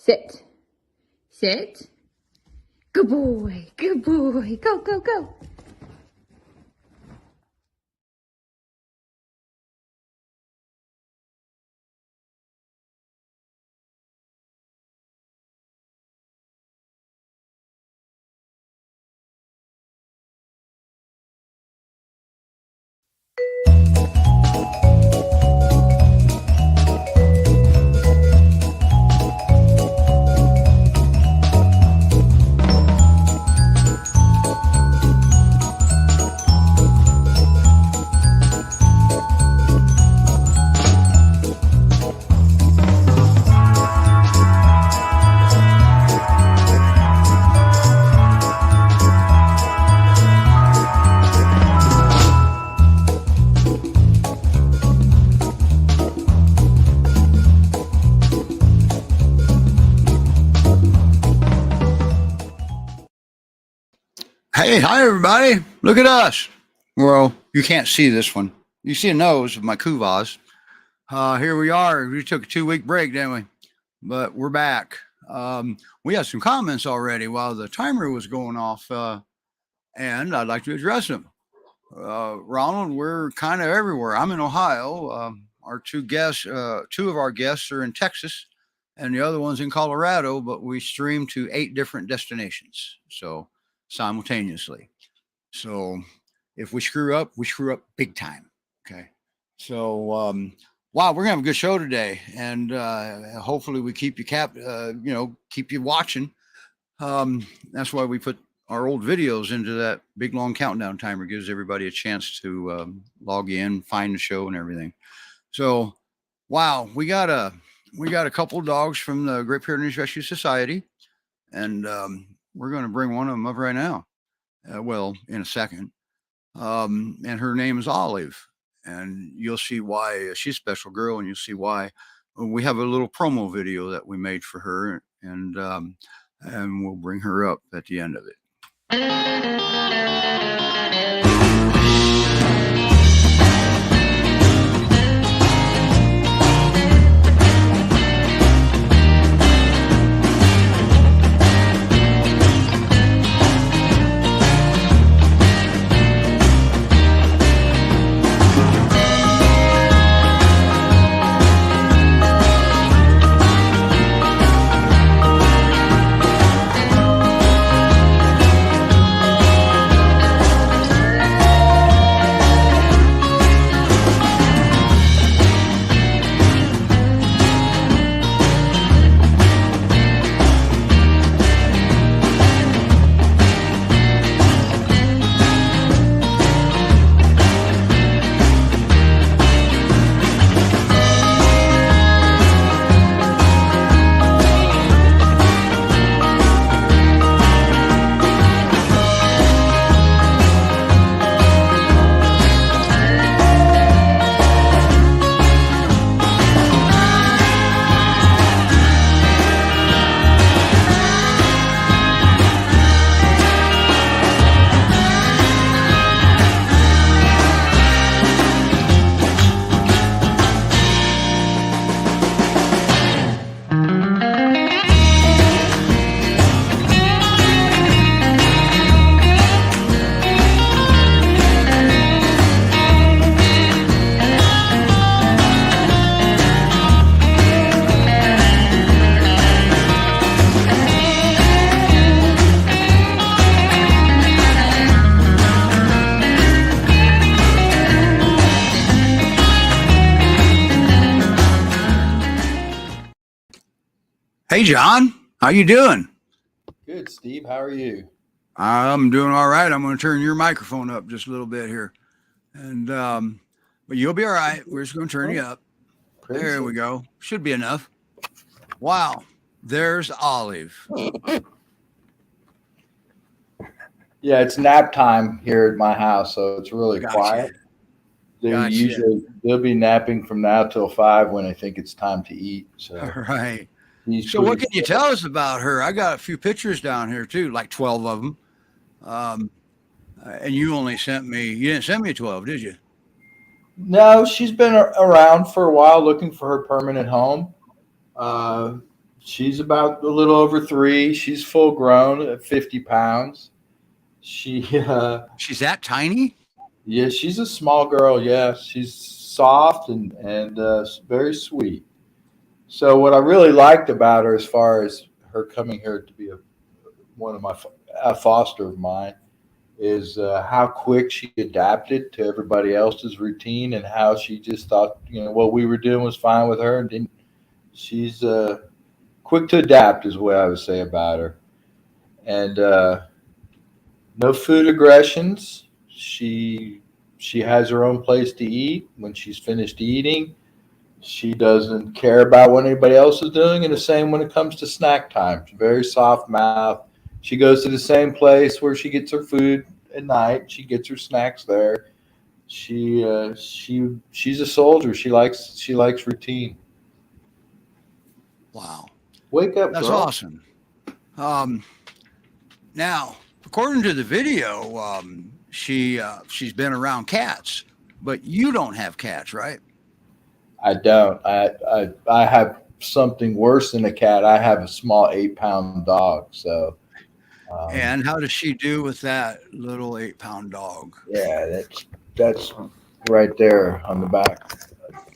Sit. Sit. Good boy. Good boy. Go, go, go. Hey, hi everybody. Look at us. Well, you can't see this one. You see a nose of my Kuvas. Here we are. We took a 2-week break, didn't we? But we're back. We had some comments already while the timer was going off, and I'd like to address them. Ronald, we're kind of everywhere. I'm in Ohio. Our two of our guests are in Texas, and the other one's in Colorado. But we stream to 8 different destinations, so simultaneously. So if we screw up big time. Okay. So wow, we're gonna have a good show today, and hopefully we keep you keep you watching. That's why we put our old videos into that big long countdown timer. Gives everybody a chance to log in, find the show, and everything. So wow, we got a couple of dogs from the Great Pyrenees Rescue Society, and we're going to bring one of them up right now. Well, in a second. And her name is Olive, and you'll see why. She's a special girl, and you'll see why. We have a little promo video that we made for her, and we'll bring her up at the end of it. Hey, John, how you doing? Good, Steve. How are you? I'm doing all right. I'm going to turn your microphone up just a little bit here, and but you'll be all right. We're just going to turn you up. There we go. Should be enough. Wow, there's Olive. Yeah, it's nap time here at my house, so it's really quiet. They'll be napping from now till 5 when they think it's time to eat. So all right. So what can you tell us about her? I got a few pictures down here too, like 12 of them. And you didn't send me 12, did you? No, she's been around for a while looking for her permanent home. She's about a little over 3. She's full grown at 50 pounds. She, She's that tiny? yeah, she's a small girl. Yeah, she's soft and very sweet. So what I really liked about her, as far as her coming here to be one of my a foster of mine, is how quick she adapted to everybody else's routine, and how she just thought, what we were doing was fine with her, and didn't. She's quick to adapt, is what I would say about her, and no food aggressions. She has her own place to eat. When she's finished eating, she doesn't care about what anybody else is doing, and the same when it comes to snack time. She's very soft mouth. She goes to the same place where she gets her food at night. She gets her snacks there. She's a soldier. She likes routine. Wow. Wake up, That's girl. awesome. Um, Now, according to the video, she's been around cats, but you don't have cats, right? I don't. I have something worse than a cat. I have a small 8-pound dog. So um, And how does she do with that little 8-pound dog? yeah, that's right there on the back.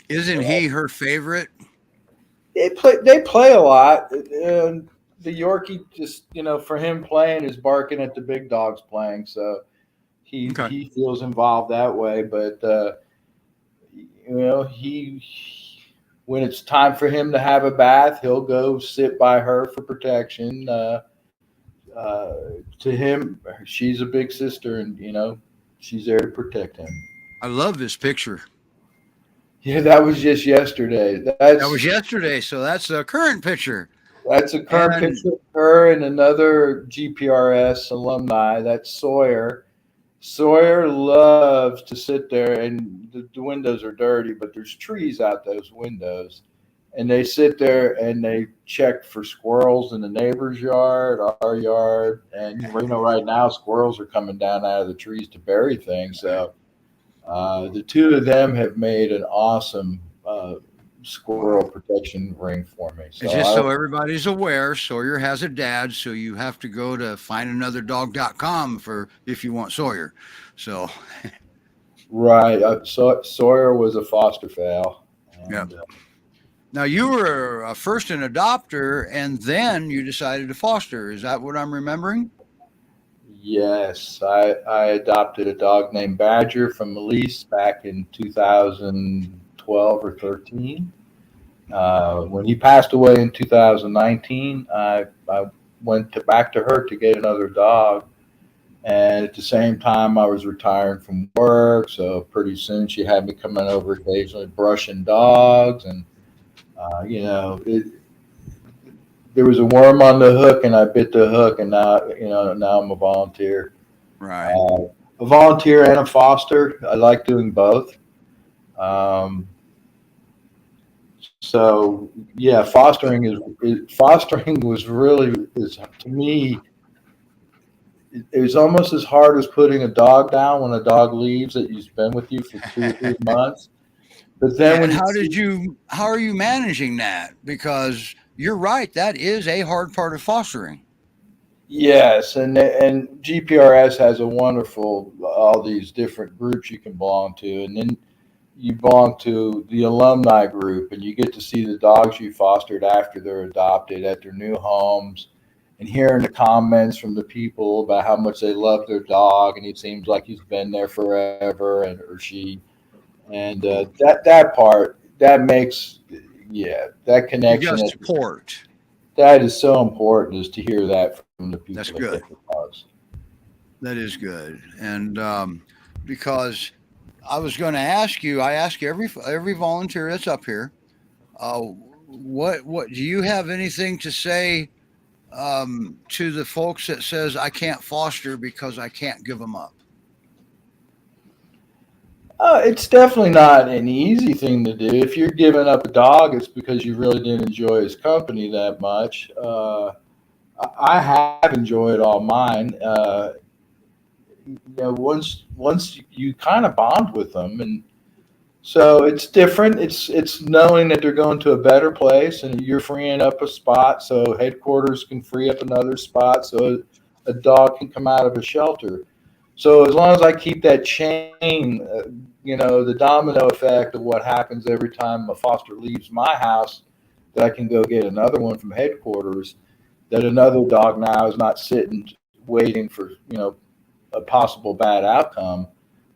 Isn't he her favorite? They play a lot. And the Yorkie, just for him, playing is barking at the big dogs playing. So Okay. he feels involved that way. But he when it's time for him to have a bath, he'll go sit by her for protection. Uh, to him, she's a big sister, and she's there to protect him. I love this picture. Yeah, that was just yesterday. That was yesterday, so that's a current picture. That's a current And picture of her and another GPRS alumni. That's Sawyer. Sawyer loves to sit there, and the windows are dirty, but there's trees out those windows. And they sit there and they check for squirrels in the neighbor's yard, our yard. And, right now, squirrels are coming down out of the trees to bury things. So the two of them have made an awesome wow. squirrel protection ring for me. And So just so everybody's aware, Sawyer has a dad, so you have to go to findanotherdog.com for if you want Sawyer. So, right. Sawyer was a foster fail. yeah. And Now you were first an adopter, and then you decided to foster. Is that what I'm remembering? yes, I adopted a dog named Badger from Elise back in 2012 or 13. When he passed away in 2019, I went back to her to get another dog. And at the same time, I was retiring from work. So pretty soon she had me coming over occasionally brushing dogs. And, there was a worm on the hook, and I bit the hook. And now I'm a volunteer. Right. Uh, a volunteer and a foster. I like doing both. Um, So yeah, fostering was really is to me. It was almost as hard as putting a dog down when a dog leaves that he's been with you for 2 or 3 months. But then And when you see, how are you managing that? Because you're right, that is a hard part of fostering. yes, and GPRS has a wonderful all these different groups you can belong to, and then you belong to the alumni group, and you get to see the dogs you fostered after they're adopted at their new homes, and hearing the comments from the people about how much they love their dog, and he seems like he's been there forever, and or she, and that part that makes, yeah, that You connection got support. that is so important, is to hear that from the That's people that good. get the dogs. That is good. And because I was going to ask you, I ask every volunteer that's up here, uh, what do you have anything to say to the folks that says I can't foster because I can't give them up? It's definitely not an easy thing to do. If you're giving up a dog, it's because you really didn't enjoy his company that much. I have enjoyed all mine. Once you kind of bond with them, and So it's different. It's knowing that they're going to a better place, and you're freeing up a spot, so headquarters can free up another spot, so a dog can come out of a shelter. So as long as I keep that chain, the domino effect of what happens every time a foster leaves my house, that I can go get another one from headquarters. That another dog now is not sitting waiting for a possible bad outcome.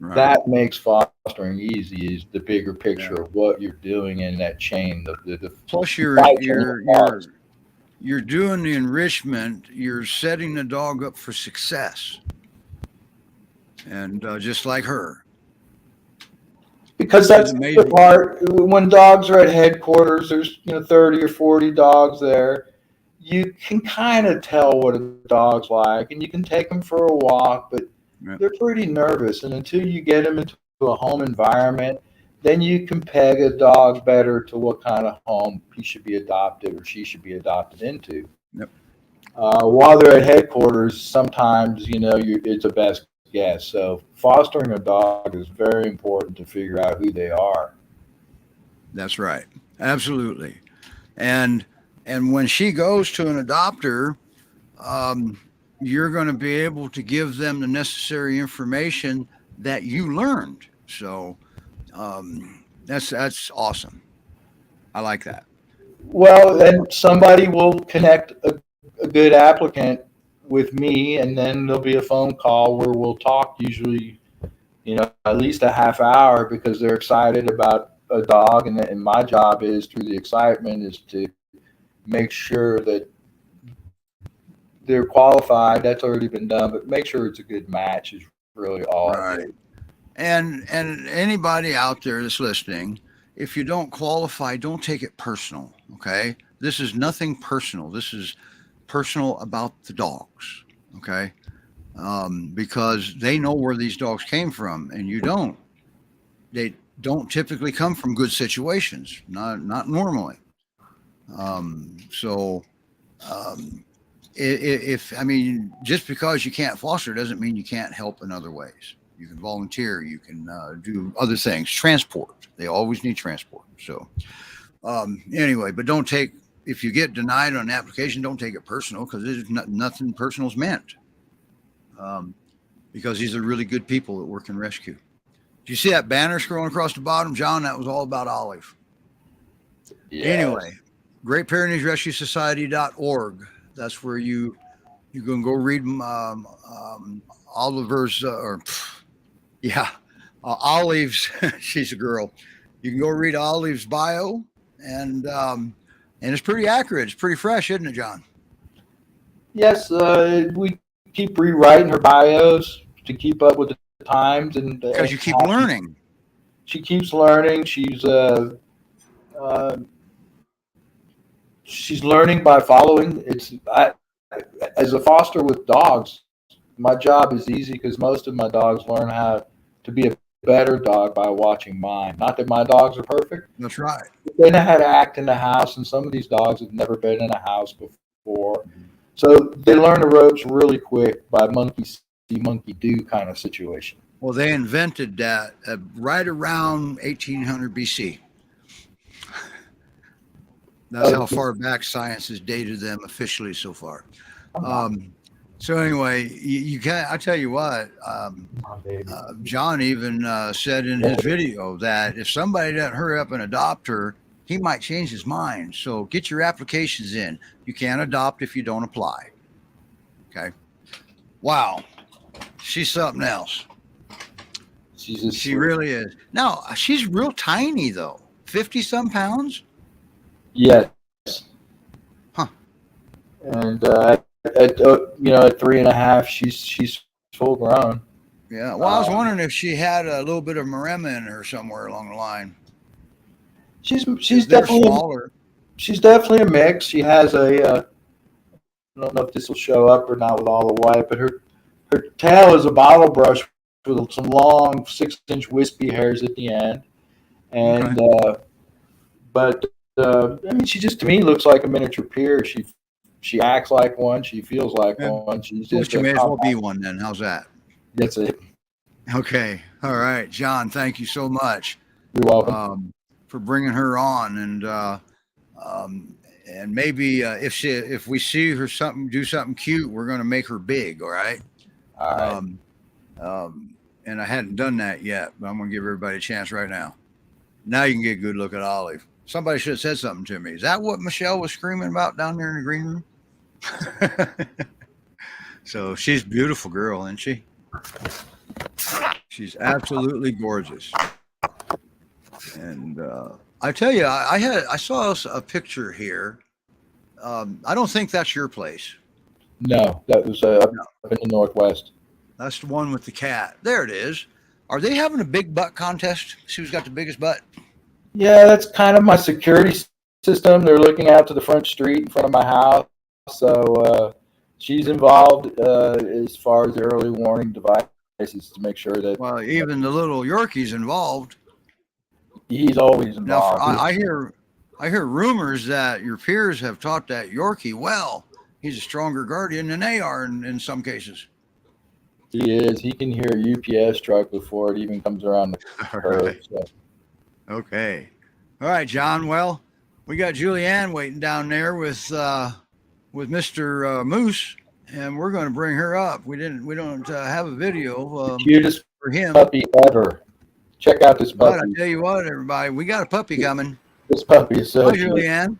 Right. That makes fostering easy. Is the bigger picture Yeah. of what you're doing in that chain. The Plus, supply chain of dogs. you're doing the enrichment. You're setting the dog up for success, and just like her. Because that's the part when dogs are at headquarters. There's 30 or 40 dogs there. You can kind of tell what a dog's like, and you can take them for a walk, but they're pretty nervous. And until you get them into a home environment, then you can peg a dog better to what kind of home he should be adopted or she should be adopted into. Yep. While they're at headquarters, sometimes it's a best guess. So fostering a dog is very important to figure out who they are. That's right. Absolutely. And when she goes to an adopter, you're going to be able to give them the necessary information that you learned. So that's awesome. I like that. Well, then somebody will connect a good applicant with me, and then there'll be a phone call where we'll talk, usually, at least a half hour, because they're excited about a dog. And my job is, through the excitement, is to make sure that they're qualified. That's already been done, but make sure it's a good match is really all I do. And anybody out there that's listening, if you don't qualify, don't take it personal. Okay, this is nothing personal. This is personal about the dogs. Okay, because they know where these dogs came from, and you don't. They don't typically come from good situations. Not normally. If I mean, just because you can't foster doesn't mean you can't help in other ways. You can volunteer. You can do other things. Transport. They always need transport. So anyway, but don't take, if you get denied on an application, don't take it personal, because there's nothing personal is meant. Because these are really good people that work in rescue. Do you see that banner scrolling across the bottom, John? That was all about Olive. Yes. Anyway, Great Pyrenees Rescue Society.org. That's where you can go read Oliver's Olive's. She's a girl. You can go read Olive's bio, and it's pretty accurate. It's pretty fresh, isn't it, John? Yes, we keep rewriting her bios to keep up with the times, and because you keep learning. She keeps learning. She's learning by following. As a foster with dogs, my job is easy because most of my dogs learn how to be a better dog by watching mine. Not that my dogs are perfect. That's right. They know how to act in the house, and some of these dogs have never been in a house before. So they learn the ropes really quick by monkey see, monkey do kind of situation. Well, they invented that right around 1800 BC. That's how far back science has dated them officially so far. So anyway, you can't. I tell you what, John even said in his video that if somebody doesn't hurry up and adopt her, he might change his mind. So get your applications in. You can't adopt if you don't apply. Okay. Wow, she's something else. She really is. Now she's real tiny though, 50-some pounds. Yes. Huh. And at 3.5, she's full grown. Yeah. Well, I was wondering if she had a little bit of Maremma in her somewhere along the line. She's definitely smaller. She's definitely a mix. She has I don't know if this will show up or not with all the white, but her tail is a bottle brush with some long 6-inch wispy hairs at the end, and I mean, she just to me looks like a miniature Pyr. She acts like one. She feels like one. She's just. Well, you may as well be one then. How's that? That's it. Okay. All right, John. Thank you so much. You're welcome. For bringing her on, and maybe if we see her do something cute, we're going to make her big. All right. All right. And I hadn't done that yet, but I'm going to give everybody a chance right now. Now you can get a good look at Olive. Somebody should have said something to me. Is that what Michele was screaming about down there in the green room? So she's a beautiful girl, isn't she? She's absolutely gorgeous. And I tell you, I saw a picture here. I don't think that's your place. No, that was up in the Northwest. That's the one with the cat. There it is. Are they having a big butt contest? See who's got the biggest butt? Yeah, that's kind of my security system. They're looking out to the front street in front of my house. So she's involved as far as the early warning devices to make sure that. Well, even the little Yorkie's involved. He's always involved. Now, I hear rumors that your peers have taught that Yorkie well. He's a stronger guardian than they are in some cases. He is. He can hear a UPS truck before it even comes around the curve. Right. So. Okay. All right, John. Well, we got Julianne waiting down there with Mr. Moose, and we're going to bring her up. We don't have a video cutest for him. Puppy ever. Check out this puppy. But I tell you what, everybody, we got a puppy coming. This puppy is so Hi, Julianne.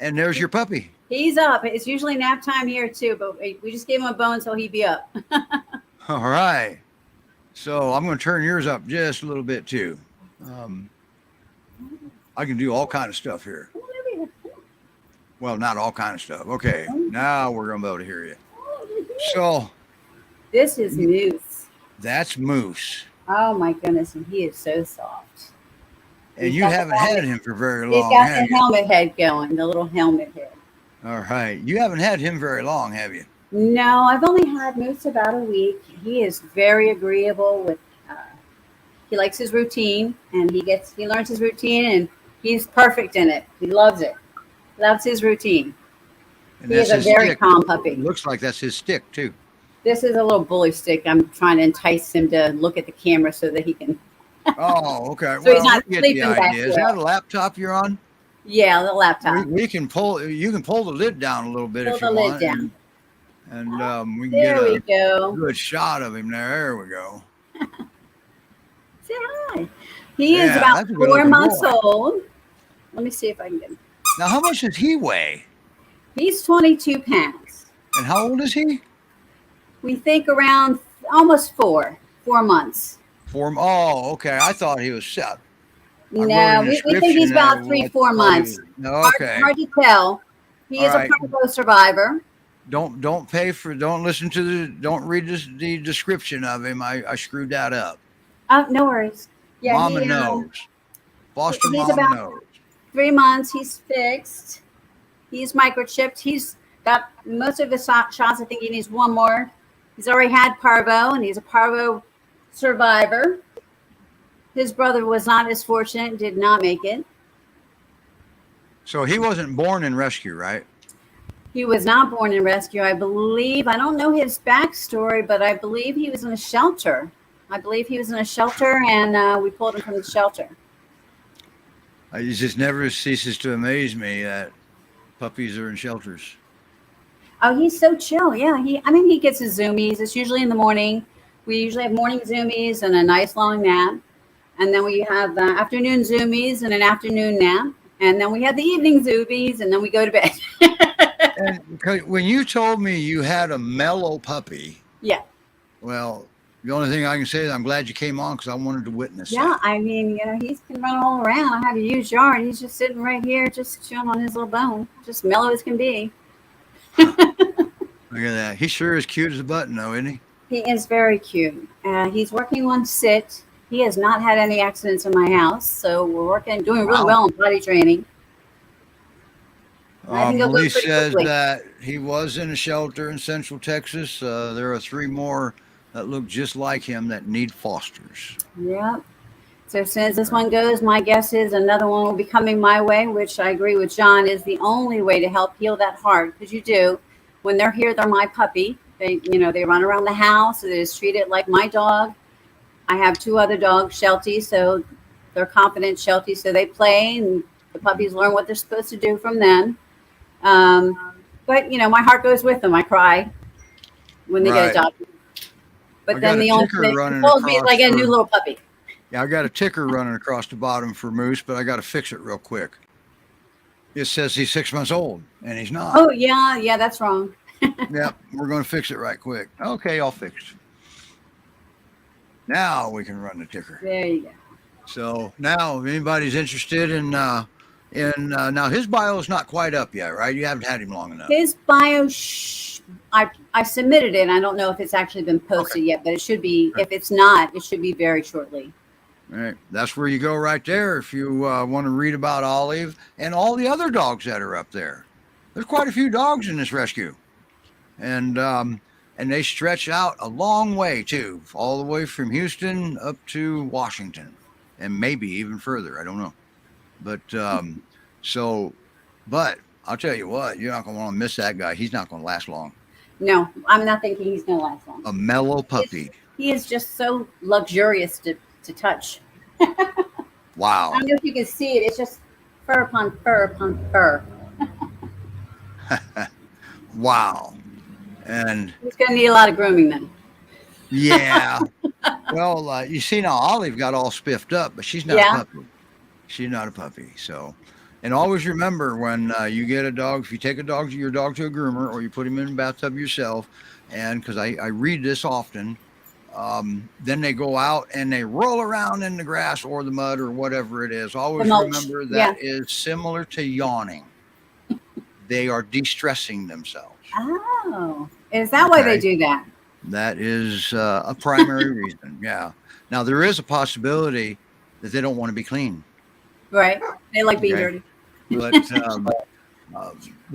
And there's your puppy. He's up. It's usually nap time here too, but we just gave him a bone so he'd be up. All right. So I'm going to turn yours up just a little bit too. I can do all kind of stuff here. Well, not all kind of stuff. Okay. Now we're going to be able to hear you. So this is Moose. That's Moose. Oh my goodness. And he is so soft. And you haven't had him for very long. He's got the helmet head going, the little helmet head. All right. You haven't had him very long, have you? No, I've only had Moose about a week. He is very agreeable with, he likes his routine and he learns his routine and he's perfect in it. He loves it. Loves his routine. And he is a very calm puppy. It looks like that's his stick too. This is a little bully stick. I'm trying to entice him to look at the camera so that he can. Oh, okay. So he's not sleeping back there. Is that a laptop you're on? Yeah, the laptop. We can pull. You can pull the lid down a little bit if you want. Pull the lid down. And we can get a go. good shot of him there. There we go. Say hi. He is about 4 months old. Let me see if I can get him. Now, how much does he weigh? He's 22 pounds. And how old is he? We think around almost 4 months. Oh, okay. I thought he was set. No, we think he's about 3-4 months. Okay. Hard to tell. He is a parvo survivor. Don't listen to don't read the description of him. I screwed that up. Oh, no worries. Yeah, Mama knows. Foster mama knows. 3 months. He's fixed. He's microchipped. He's got most of his shots. I think he needs one more. He's already had parvo, and he's a parvo survivor. His brother was not as fortunate, did not make it. So he wasn't born in rescue, right? He was not born in rescue, I believe. I don't know his backstory, but I believe he was in a shelter. And we pulled him from the shelter. It just never ceases to amaze me that puppies are in shelters. Oh, he's so chill. Yeah, he gets his zoomies. It's usually in the morning. We usually have morning zoomies and a nice long nap. And then we have afternoon zoomies and an afternoon nap. And then we have the evening zoomies, and then we go to bed. And when you told me you had a mellow puppy, yeah. Well, the only thing I can say is I'm glad you came on because I wanted to witness. Yeah, that. I mean, he can run all around. I have a huge yard. He's just sitting right here, just chilling on his little bone, just mellow as can be. Look at that. He sure is cute as a button, though, isn't he? He is very cute. He's working on sit. He has not had any accidents in my house, so we're doing really well in potty training. Police says that he was in a shelter in Central Texas. There are 3 more that look just like him that need fosters. Yep. So as soon as this one goes, my guess is another one will be coming my way, which I agree with John is the only way to help heal that heart. Because you do. When they're here, they're my puppy. They run around the house. They just treat it like my dog. I have 2 other dogs, Shelties, so they're confident Shelties, so they play and the puppies learn what they're supposed to do from them. But my heart goes with them. I cry when they get Right. adopted. I But got then a the only ticker thing running pulls me is across like a new for, little puppy. yeah, I got a ticker running across the bottom for Moose, but I got to fix it real quick. It says he's 6 months old, and he's not. Oh yeah, that's wrong. Yep, we're going to fix it right quick. Okay, all fixed. Now we can run the ticker. There you go. So now, if anybody's interested in now his bio is not quite up yet, right? You haven't had him long enough. His bio, I submitted it. I don't know if it's actually been posted yet, but it should be. If it's not, it should be very shortly. All right, that's where you go right there if you want to read about Olive and all the other dogs that are up there. There's quite a few dogs in this rescue, and they stretch out a long way too, all the way from Houston up to Washington, and maybe even further. I don't know, but but I'll tell you what, you're not going to want to miss that guy. He's not going to last long. No, I'm not thinking he's going to last long. A mellow puppy. He is just so luxurious to touch. Wow. I don't know if you can see it. It's just fur upon fur upon fur. Wow. And he's going to need a lot of grooming then. Yeah. Well, you see now Olive got all spiffed up, but she's not a puppy. She's not a puppy. So, and always remember when you get a dog, if you take your dog to a groomer or you put him in a bathtub yourself, and because I read this often, then they go out and they roll around in the grass or the mud or whatever it is. Always remember that is similar to yawning. They are de-stressing themselves. Oh, is that why they do that? That is a primary reason. Yeah. Now there is a possibility that they don't want to be clean. Right. They like being dirty. But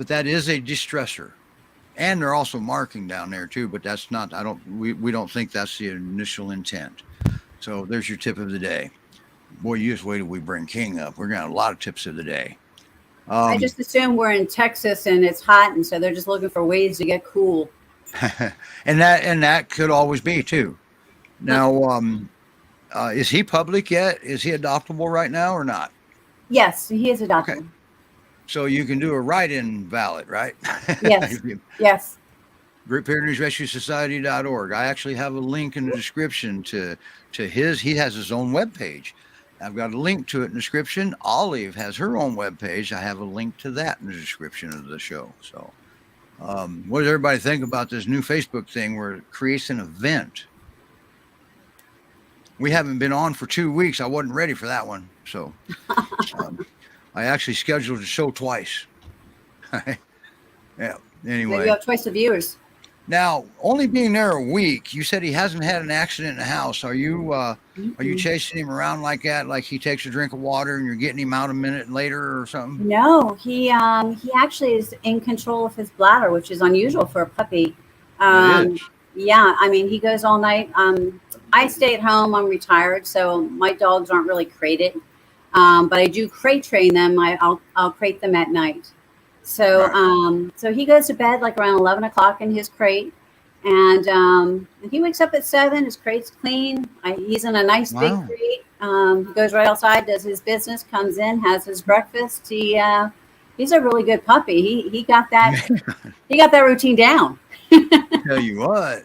that is a distressor. And they're also marking down there too, but that's not, we don't think that's the initial intent. So there's your tip of the day. Boy, you just wait till we bring King up. We're going to have a lot of tips of the day. I just assume we're in Texas and it's hot, and so they're just looking for ways to get cool. and that could always be too. Now, is he public yet? Is he adoptable right now or not? Yes, he is adoptable. Okay. So you can do a write-in ballot, right? Yes. Yes. GreatPyreneesRescueSociety.org. I actually have a link in the description to his. He has his own webpage. I've got a link to it in the description. Olive has her own webpage. I have a link to that in the description of the show. So, what does everybody think about this new Facebook thing where it creates an event? We haven't been on for 2 weeks. I wasn't ready for that one. So, I actually scheduled the show twice. Yeah. Anyway, you have twice the viewers. Now, only being there a week, you said he hasn't had an accident in the house. Are you chasing him around like that? Like he takes a drink of water and you're getting him out a minute later or something? No, he actually is in control of his bladder, which is unusual for a puppy. Yeah, I mean, he goes all night. I stay at home. I'm retired, so my dogs aren't really crated. But I do crate train them. I'll crate them at night. So so he goes to bed like around 11 o'clock in his crate, and he wakes up at 7. His crate's clean. He's in a nice big crate. He goes right outside, does his business, comes in, has his breakfast. He's a really good puppy. He got that he got that routine down. Tell you what,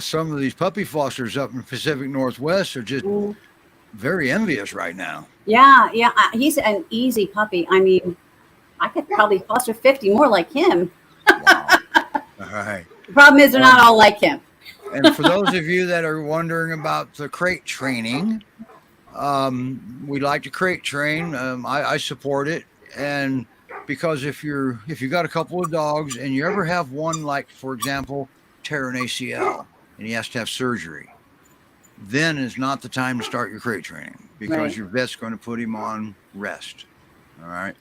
some of these puppy fosters up in the Pacific Northwest are just very envious right now. Yeah, he's an easy puppy. I mean, I could probably foster 50 more like him. Wow. All right. The problem is they're not all like him. And for those of you that are wondering about the crate training, we like to crate train. I support it. And because if you got a couple of dogs and you ever have one, like, for example, tear an ACL and he has to have surgery, then is not the time to start your crate training because your vet's going to put him on rest. All right.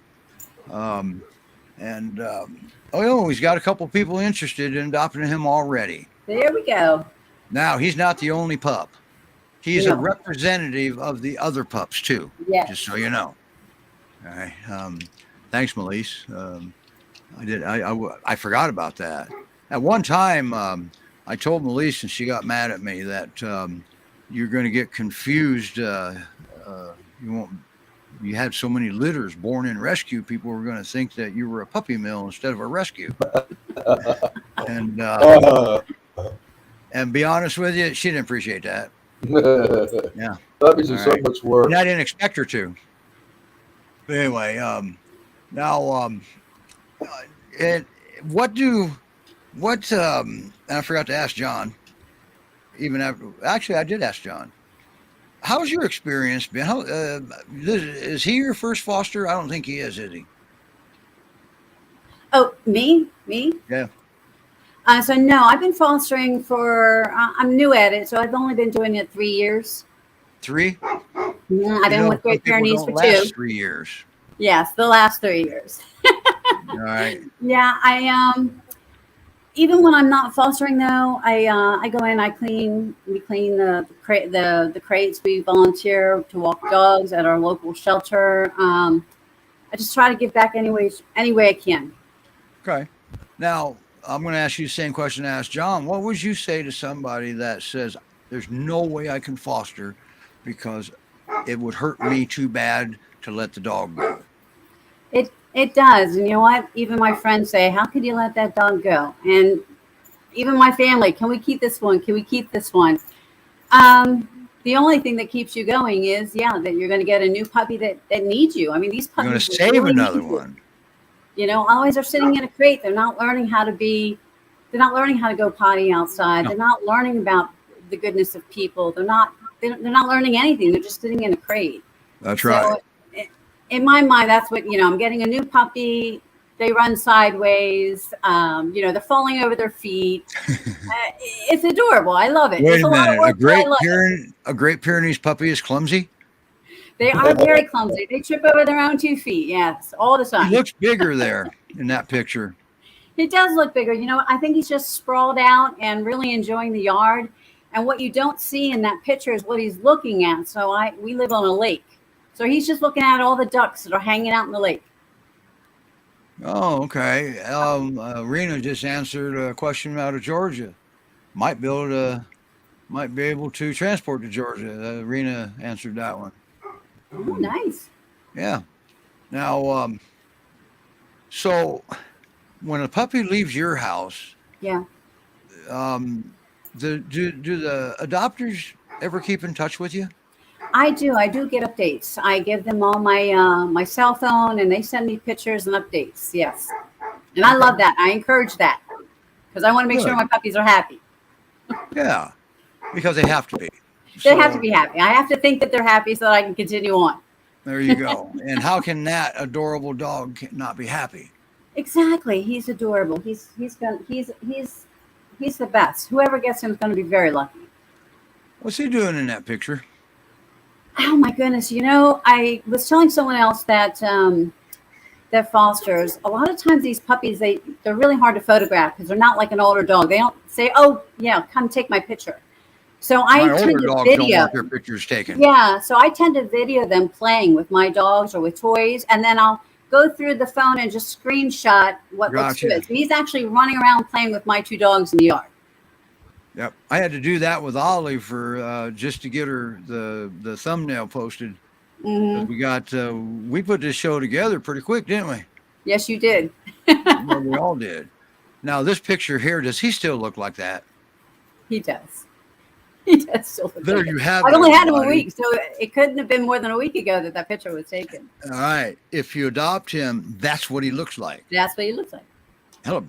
He's got a couple people interested in adopting him already. There we go. Now, he's not the only pup. He's a representative of the other pups too. Yes. Just so you know. All right. Thanks, Melise. I forgot about that. At one time, I told Melise, and she got mad at me, that you're going to get confused. You won't. You had so many litters born in rescue. People were going to think that you were a puppy mill instead of a rescue. And be honest with you, she didn't appreciate that. Yeah, Puppies are so much work. And I didn't expect her to. But anyway, now, and I forgot to ask John. Even after, actually, I did ask John. How's your experience been? How is he your first foster? I don't think he is he? Oh, me? Yeah. So no, I've been fostering for. I'm new at it, so I've only been doing it 3 years. 3? Yeah, I've been with Great Pyrenees for 2. 3 years. Yes, the last 3 years. All right. Yeah, I even when I'm not fostering though, I go in, we clean the crates. We volunteer to walk dogs at our local shelter. I just try to give back any way I can. Okay. Now I'm going to ask you the same question I asked John. What would you say to somebody that says there's no way I can foster because it would hurt me too bad to let the dog go? It does. And you know what? Even my friends say, how could you let that dog go? And even my family, can we keep this one? Can we keep this one? The only thing that keeps you going is, that you're going to get a new puppy that needs you. I mean, these puppies. You're going to save really another one. You know, always are sitting in a crate. They're not learning how to go potty outside. No. They're not learning about the goodness of people. They're not learning anything. They're just sitting in a crate. That's right. In my mind, that's what, I'm getting a new puppy. They run sideways. They're falling over their feet. It's adorable. I love it. Wait it's a minute. Work, a Great Pyrenees puppy is clumsy? They are very clumsy. They trip over their own 2 feet. Yes, all the time. He looks bigger there in that picture. He does look bigger. I think he's just sprawled out and really enjoying the yard. And what you don't see in that picture is what he's looking at. So we live on a lake. So he's just looking at all the ducks that are hanging out in the lake. Oh, okay. Rena just answered a question out of Georgia. Might be able to transport to Georgia. Rena answered that one. Oh, nice. Yeah. Now, so when a puppy leaves your house, do the adopters ever keep in touch with you? I do get updates. I give them all my cell phone, and they send me pictures and updates. Yes, and I love that. I encourage that because I want to make sure my puppies are happy. Yeah, because they have to be. They have to be happy. I have to think that they're happy so that I can continue on. There you go. And how can that adorable dog not be happy? Exactly. He's adorable. He's the best. Whoever gets him is going to be very lucky. What's he doing in that picture? Oh my goodness. I was telling someone else that that fosters, a lot of times these puppies, they're really hard to photograph because they're not like an older dog. They don't say, oh yeah, come take my picture. So I tend to video. Don't want their pictures taken. Yeah. So I tend to video them playing with my dogs or with toys. And then I'll go through the phone and just screenshot what looks good. So he's actually running around playing with my 2 dogs in the yard. Yep, I had to do that with Ollie for just to get her the thumbnail posted. Mm-hmm. We put this show together pretty quick, didn't we? Yes, you did. Well, we all did. Now this picture here, does he still look like that? He does. He does still look there. Like you have. I've only had him a week, so it couldn't have been more than a week ago that picture was taken. All right. If you adopt him, that's what he looks like. That's what he looks like. Hello.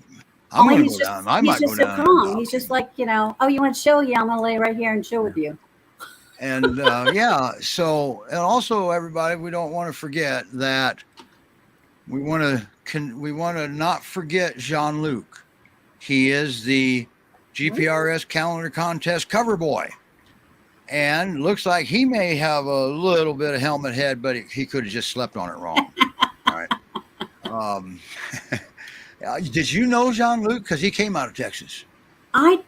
I'm going to go down. I might go down. He's just so calm. He's just like, oh, you want to chill? Yeah, I'm going to lay right here and chill with you. And so, and also everybody, we don't want to forget that we want to not forget Jean-Luc. He is the GPRS calendar contest cover boy. And looks like he may have a little bit of helmet head, but he could have just slept on it wrong. All right. Did you know Jean-Luc? Because he came out of Texas. I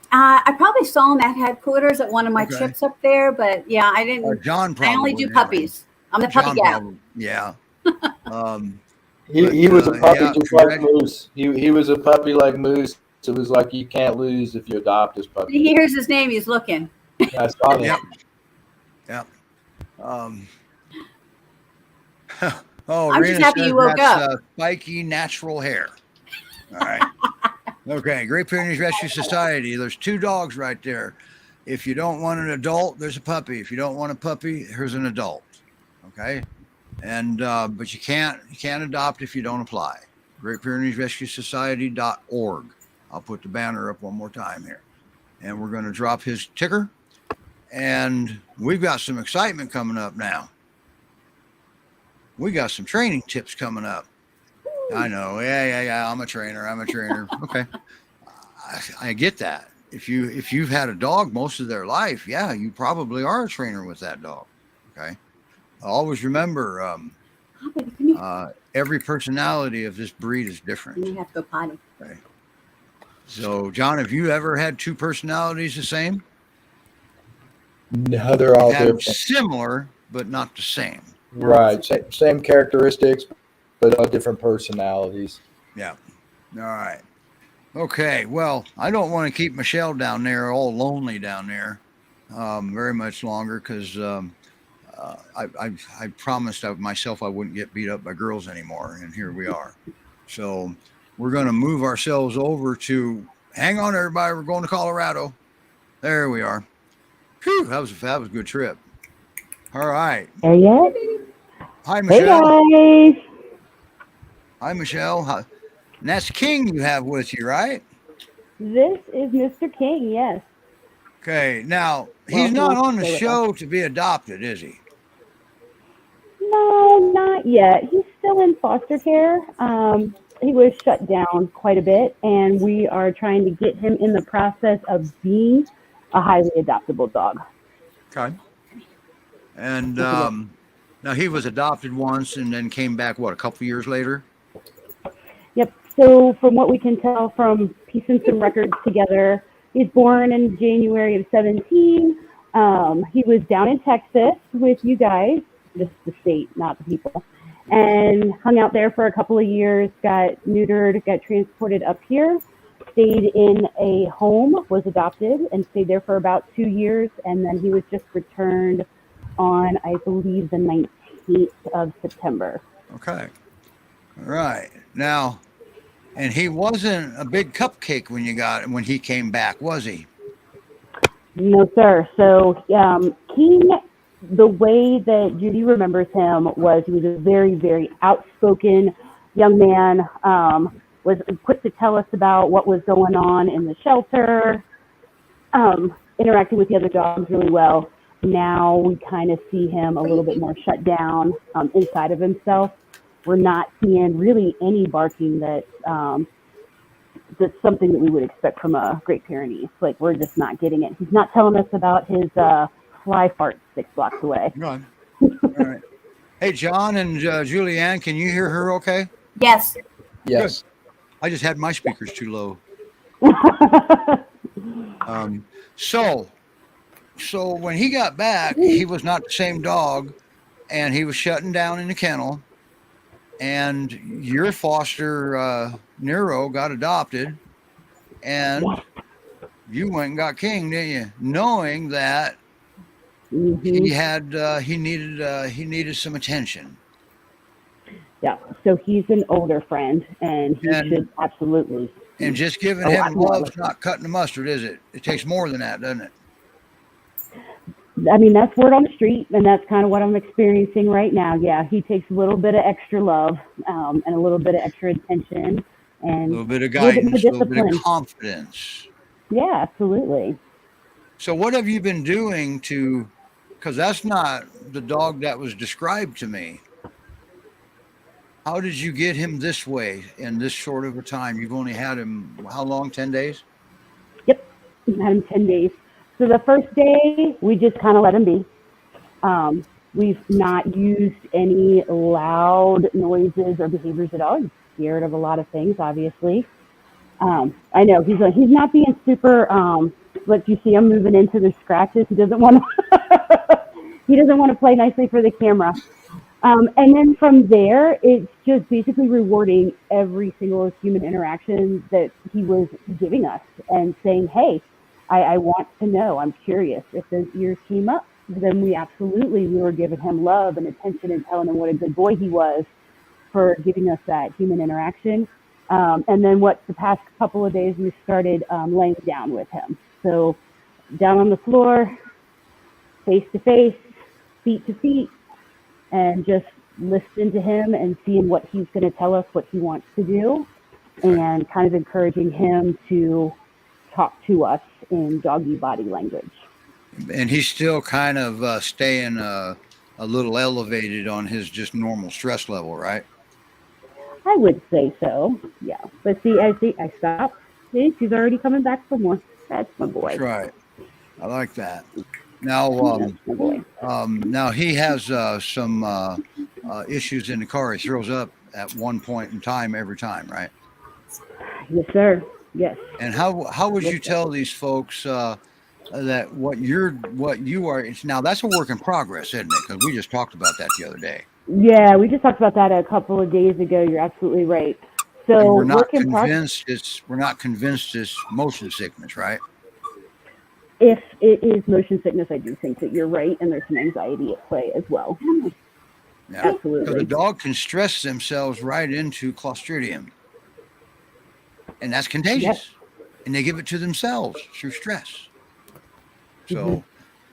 probably saw him at headquarters at one of my trips up there, but yeah, I didn't. John probably. I only do puppies. I'm the puppy gal. Yeah. He was a puppy just like Moose. He was a puppy like Moose. It was like you can't lose if you adopt this puppy. He hears his name, he's looking. I saw that. Yeah. Oh, I'm just Rena happy says you woke that's up. spiky natural hair. All right. Okay. Great Pyrenees Rescue Society. There's 2 dogs right there. If you don't want an adult, there's a puppy. If you don't want a puppy, here's an adult. Okay. And but you can't adopt if you don't apply. Great Pyrenees Rescue Society.org. I'll put the banner up one more time here. And we're going to drop his ticker. And we've got some excitement coming up now. We got some training tips coming up. I know. Yeah. I'm a trainer. Okay. I get that. If you've had a dog most of their life, yeah, you probably are a trainer with that dog. Okay. Always remember, every personality of this breed is different. You have to go potty. Okay. So, John, have you ever had 2 personalities the same? No, they're all different. Similar, but not the same. Right. Same characteristics, but all different personalities. Yeah. All right. Okay. Well, I don't want to keep Michele down there all lonely down there very much longer because I promised myself I wouldn't get beat up by girls anymore, and here we are. So we're going to move ourselves over to. Hang on, everybody. We're going to Colorado. There we are. Whew, that was a good trip. All right. There yet? Hi, Michele. Hey guys. Hi, Michele. And that's King you have with you, right? This is Mr. King, yes. Okay. Now, he's not on the show to be adopted, is he? No, not yet. He's still in foster care. He was shut down quite a bit, and we are trying to get him in the process of being a highly adoptable dog. Okay. And now he was adopted once and then came back, what, a couple years later? Yep. So from what we can tell from piecing some records together, he's born in January of 17. He was down in Texas with you guys, just the state, not the people, and hung out there for a couple of years, got neutered, got transported up here, stayed in a home, was adopted, and stayed there for about 2 years, and then he was just returned on, I believe, the 19th of September. Okay. All right. Now, and he wasn't a big cupcake when he came back, was he? No, sir. So King, the way that Judy remembers him was he was a very, very outspoken young man, was quick to tell us about what was going on in the shelter, interacting with the other dogs really well. Now we kind of see him a little bit more shut down inside of himself. We're not seeing really any barking that's something that we would expect from a Great Pyrenees. Like, we're just not getting it. He's not telling us about his fly fart 6 blocks away. Go on. All right. Hey, John and Julianne, can you hear her okay? Yes. Yes. Good. I just had my speakers too low. So when he got back, he was not the same dog, and he was shutting down in the kennel. And your foster Nero got adopted, and you went and got King, didn't you? Knowing that he needed some attention. Yeah. So he's an older friend, and he should absolutely. And just giving him love's not cutting the mustard, is it? It takes more than that, doesn't it? I mean, that's word on the street, and that's kind of what I'm experiencing right now. Yeah, he takes a little bit of extra love and a little bit of extra attention. And a little bit of guidance, a little bit of confidence. Yeah, absolutely. So what have you been doing because that's not the dog that was described to me. How did you get him this way in this short of a time? You've only had him, how long, 10 days? Yep, had him 10 days. So the first day, we just kind of let him be. We've not used any loud noises or behaviors at all. He's scared of a lot of things, obviously. I know he's not being super. But you see him moving into the scratches. He doesn't want to. He doesn't want to play nicely for the camera. And then from there, it's just basically rewarding every single human interaction that he was giving us and saying, "Hey, I want to know. I'm curious. If those ears came up, then we were giving him love and attention and telling him what a good boy he was for giving us that human interaction. And then the past couple of days, we started laying down with him. So down on the floor, face to face, feet to feet, and just listening to him and seeing what he's going to tell us, what he wants to do, and kind of encouraging him to talk to us in doggy body language. And he's still kind of staying a little elevated on his just normal stress level, right? I would say so, yeah. But see, I stopped. See, she's already coming back for more. That's my boy. That's right. I like that. Now, now he has some issues in the car. He throws up at one point in time every time, right? Yes, sir. Yes. And how would you tell these folks that what you are? Now that's a work in progress, isn't it? Because we just talked about that the other day. Yeah, we just talked about that a couple of days ago. You're absolutely right. So and we're not convinced it's motion sickness, right? If it is motion sickness, I do think that you're right, and there's some anxiety at play as well. Yeah. Absolutely. Because a dog can stress themselves right into Clostridium, and that's contagious. Yep. And they give it to themselves through stress. So,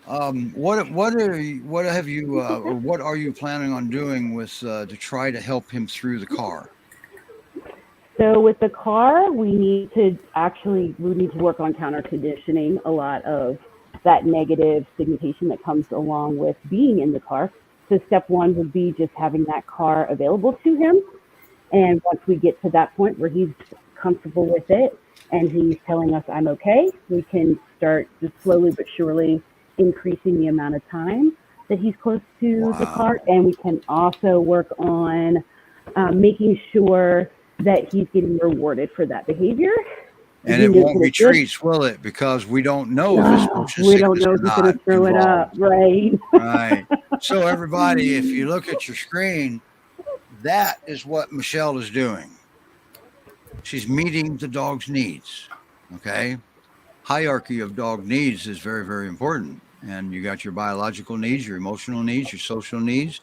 what are you planning on doing with to try to help him through the car? So with the car, we need to work on counter conditioning a lot of that negative stigmatization that comes along with being in the car. So step one would be just having that car available to him. And once we get to that point where he's comfortable with it and he's telling us I'm okay, we can start just slowly but surely increasing the amount of time that he's close to the car. And we can also work on making sure that he's getting rewarded for that behavior. And it won't be treats, will it? Because we don't know if it's motion sickness. We don't know if he's going to throw it up, right? Right. So everybody, if you look at your screen, that is what Michele is doing. She's meeting the dog's needs. Okay. Hierarchy of dog needs is very, very important. And you got your biological needs, your emotional needs, your social needs,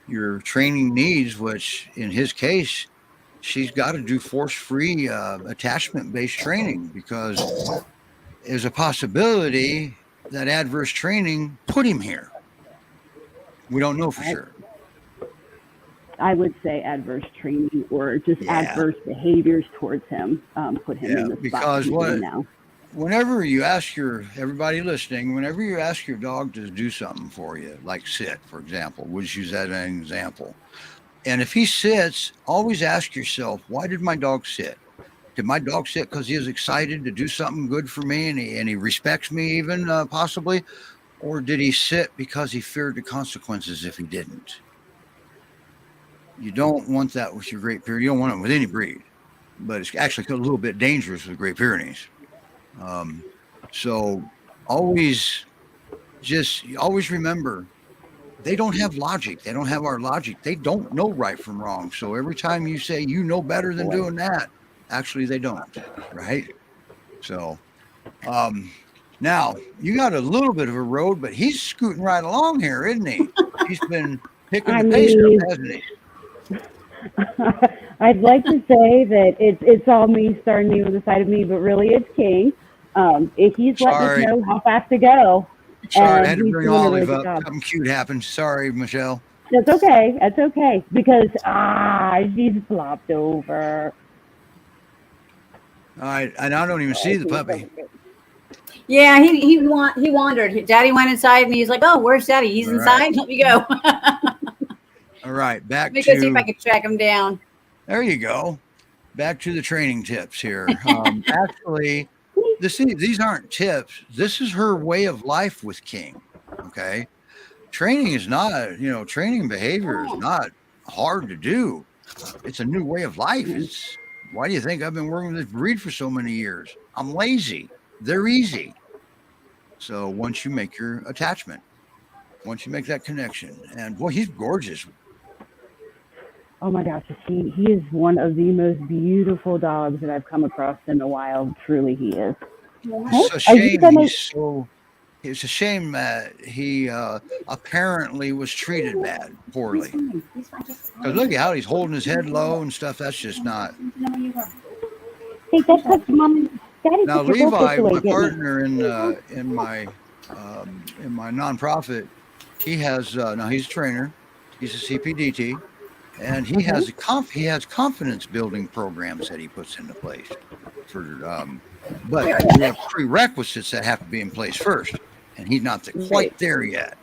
your training needs, which in his case, she's got to do force-free attachment-based training because there's a possibility that adverse training put him here. We don't know for sure. I would say adverse training or just adverse behaviors towards him put him in the spot he's in now. Whenever you ask everybody listening, whenever you ask your dog to do something for you, like sit, for example, we'll just use that as an example. And if he sits, always ask yourself, why did my dog sit? Did my dog sit because he was excited to do something good for me and he respects me even possibly? Or did he sit because he feared the consequences if he didn't? You don't want that with your Great Pyrenees. You don't want it with any breed. But it's actually a little bit dangerous with Great Pyrenees. So always remember, they don't have logic. They don't have our logic. They don't know right from wrong. So every time you say you know better than doing that, actually they don't, right? So now you got a little bit of a road, but he's scooting right along here, isn't he? He's been picking the pace up, hasn't he? I'd like to say that it's all me starting to the side of me, but really it's King. If he's letting us know how fast to go. Sorry, I had to bring Olive up. Something cute happened. Sorry, Michele. That's okay. That's okay. Because she's flopped over. All right, and I don't even see the puppy. Yeah, he wandered. Daddy went inside and he's like, "Oh, where's Daddy? He's inside. Let me go." All right, back to. Let me see if I can track him down. There you go. Back to the training tips here. Actually, these aren't tips. This is her way of life with King. Okay, training is not, training behavior is not hard to do. It's a new way of life. Why do you think I've been working with this breed for so many years? I'm lazy. They're easy. So once you make your attachment, once you make that connection, and boy, he's gorgeous. Oh my gosh, he is one of the most beautiful dogs that I've come across in the wild. Truly, he is. It's a shame it's a shame that he apparently was treated poorly. He's fine. Because look at how he's holding his head low and stuff. That's just not. Hey, that's because Mom, Daddy Now took your goldfish Levi, away, my didn't he? partner in my nonprofit, he has now he's a trainer. He's a CPDT, and he has he has confidence building programs that he puts into place for. But we have prerequisites that have to be in place first, and he's not quite there yet.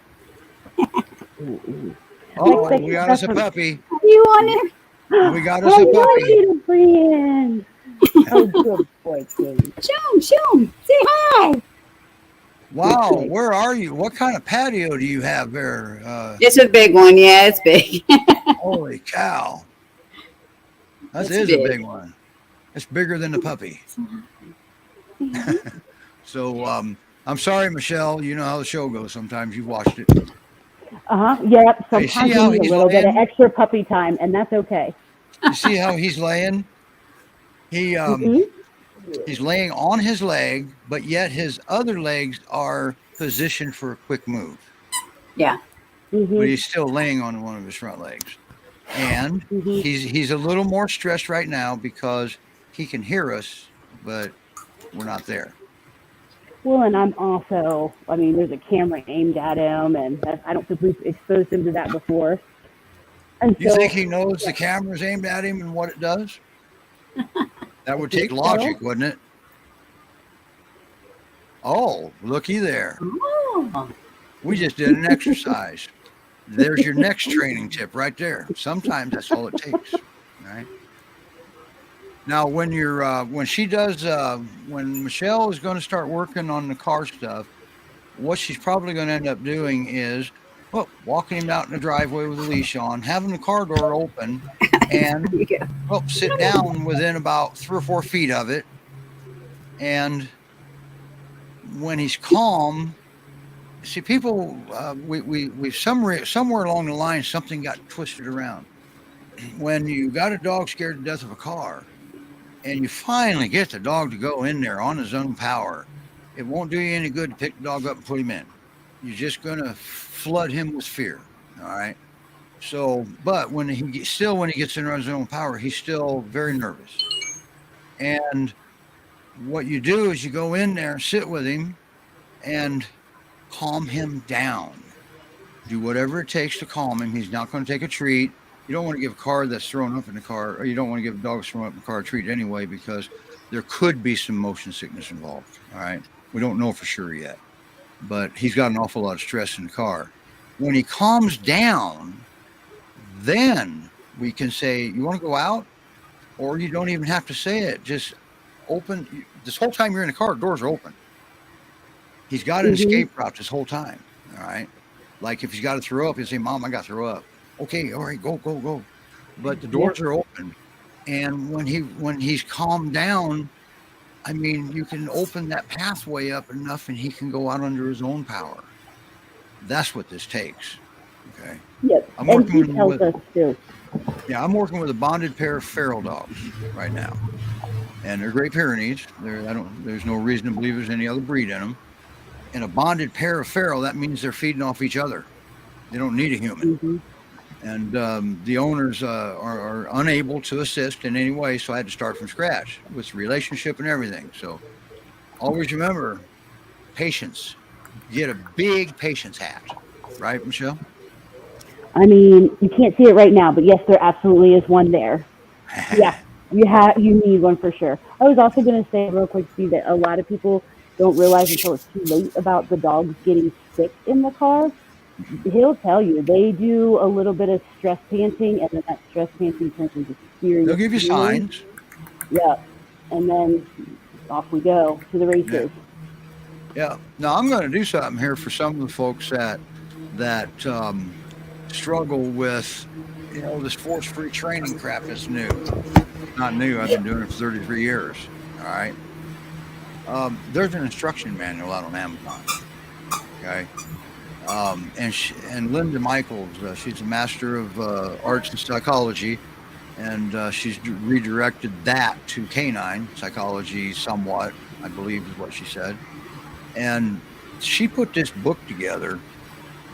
Oh, we got us a puppy. You want it? We got us a puppy. Little friend. Oh, good boy, King. Show him. Say hi. Wow, where are you? What kind of patio do you have there? It's a big one. Yeah, it's big. Holy cow. That It's is big. a big one. It's bigger than the puppy. So I'm sorry, Michelle. You know how the show goes. Sometimes you've watched it. Yep. Hey, see Sometimes how we need a he's little bit of laying? extra puppy time, and that's okay. You see how he's laying? He's laying on his leg, but yet his other legs are positioned for a quick move. Yeah. But he's still laying on one of his front legs. And he's a little more stressed right now because he can hear us, but we're not there. Well, and I'm also, I mean, there's a camera aimed at him, and I don't think we've exposed him to that before. And You so, think he knows the camera's aimed at him and what it does? That would take logic, wouldn't it? Oh, looky there. Oh. We just did an exercise. There's your next training tip right there. Sometimes that's all it takes, right? Now, when she does, when Michelle is going to start working on the car stuff, what she's probably going to end up doing is, walking him out in the driveway with a leash on, having the car door open, and sit down within about 3 or 4 feet of it. And when he's calm, see, people, we somewhere along the line, something got twisted around. When you got a dog scared to death of a car, and you finally get the dog to go in there on his own power, it won't do you any good to pick the dog up and put him in. You're just going to flood him with fear. All right. So, but when he gets in on his own power, he's still very nervous. And what you do is you go in there, sit with him, and calm him down. Do whatever it takes to calm him. He's not going to take a treat. You don't want to give a car that's thrown up in the car, or you don't want to give a dog that's thrown up in the car a treat anyway, because there could be some motion sickness involved. All right. We don't know for sure yet, but he's got an awful lot of stress in the car. When he calms down, then we can say, you want to go out? Or you don't even have to say it. Just open. This whole time you're in the car, doors are open. He's got an escape route this whole time. All right. Like if he's got to throw up, he'll say, Mom, I got to throw up. Okay. All right. Go. But the doors are open. And when he's calmed down, I mean, you can open that pathway up enough and he can go out under his own power. That's what this takes. Okay. Yes. I'm working and he tells us too. Yeah, I'm working with a bonded pair of feral dogs right now, and they're Great Pyrenees. There's no reason to believe there's any other breed in them. And a bonded pair of feral, that means they're feeding off each other. They don't need a human. And the owners are unable to assist in any way, so I had to start from scratch with relationship and everything. So always remember, patience. Get a big patience hat, right, Michelle? I mean, you can't see it right now, but yes, there absolutely is one there. Yeah, you need one for sure. I was also going to say real quick, Steve, that a lot of people don't realize until it's too late about the dogs getting sick in the car. He'll tell you they do a little bit of stress panting, and then that stress panting turns into serious. They'll give you signs. Yeah, and then off we go to the races. Yeah. Now I'm going to do something here for some of the folks that struggle with, this force-free training crap is new. Not new. I've been doing it for 33 years. All right. There's an instruction manual out on Amazon. Okay. And Linda Michaels, she's a master of arts and psychology, and she's redirected that to canine psychology somewhat, I believe is what she said. And she put this book together.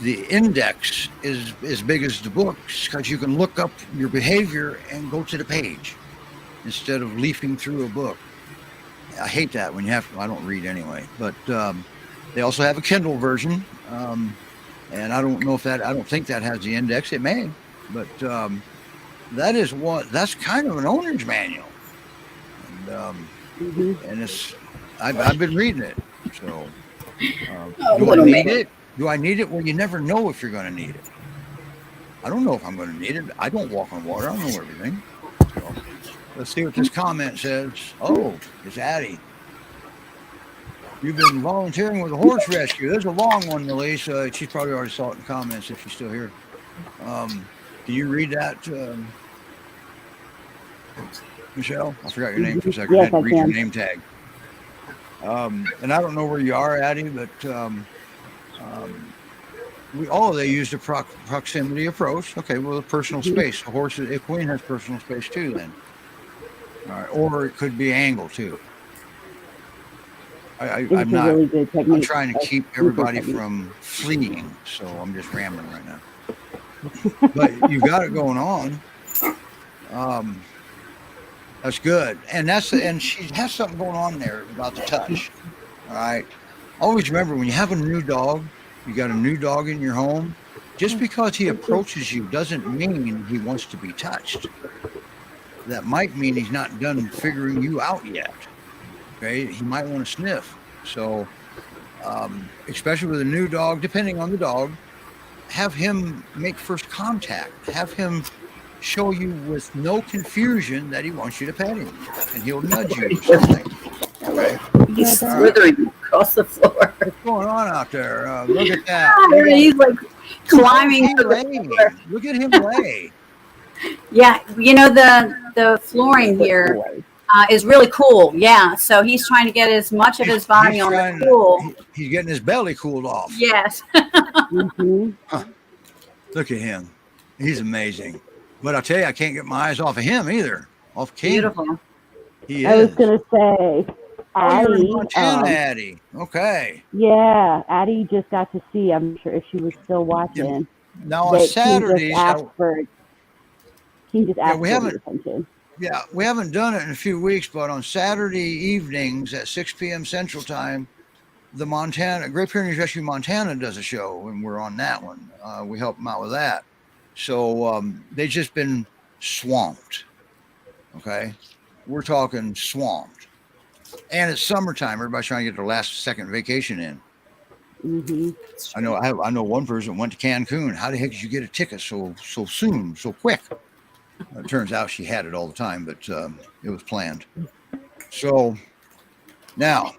The index is as big as the books because you can look up your behavior and go to the page instead of leafing through a book. I hate that when you have to. I don't read anyway, but they also have a Kindle version, and I don't know if that. I don't think that has the index. It may, but that's kind of an owner's manual, and it's. I've been reading it. So, do I need it? Do I need it? Well, you never know if you're going to need it. I don't know if I'm going to need it. I don't walk on water. I don't know everything. So, let's see what this comment says. Oh, it's Addie. You've been volunteering with a horse rescue. There's a long one, Melise. She's probably already saw it in the comments if she's still here. Can you read that, Michelle? I forgot your name for a second. Yes, I had to I read your can. name tag. And I don't know where you are, Addie, but they used a proximity approach. Okay, well, a personal space. A horse, a queen has personal space too, then. All right, or it could be angle too. I'm not. Really good technique. I'm trying to keep everybody from fleeing, so I'm just rambling right now. But you got it going on. That's good, and she has something going on there about the touch. All right. Always remember when you have a new dog, you got a new dog in your home. Just because he approaches you doesn't mean he wants to be touched. That might mean he's not done figuring you out yet. Okay, he might want to sniff. So, especially with a new dog, depending on the dog, have him make first contact. Have him show you with no confusion that he wants you to pet him, and he'll nudge you or something. Okay. He's slithering across the floor. What's going on out there? Look at that. He's like climbing to the floor. Look at him lay. Yeah, the flooring here is really cool. Yeah, so he's trying to get as much of his body on the pool. He's getting his belly cooled off. Yes. Huh. Look at him. He's amazing. But I'll tell you, I can't get my eyes off of him either. Off King. Beautiful. He I was is. going to say, You're in Addie. Montana, Addie. Okay. Yeah, Addie just got to see. I'm sure if she was still watching. Now on Saturdays, King just asked we for haven't. attention. Yeah, we haven't done it in a few weeks, but on Saturday evenings at 6 p.m. Central Time, the Great Pyrenees Rescue Montana does a show, and we're on that one. We help them out with that. So they've just been swamped. Okay, we're talking swamped, and it's summertime. Everybody's trying to get their second vacation in. Mm-hmm. I know one person went to Cancun. How the heck did you get a ticket so soon, so quick? It turns out she had it all the time, but it was planned. So now,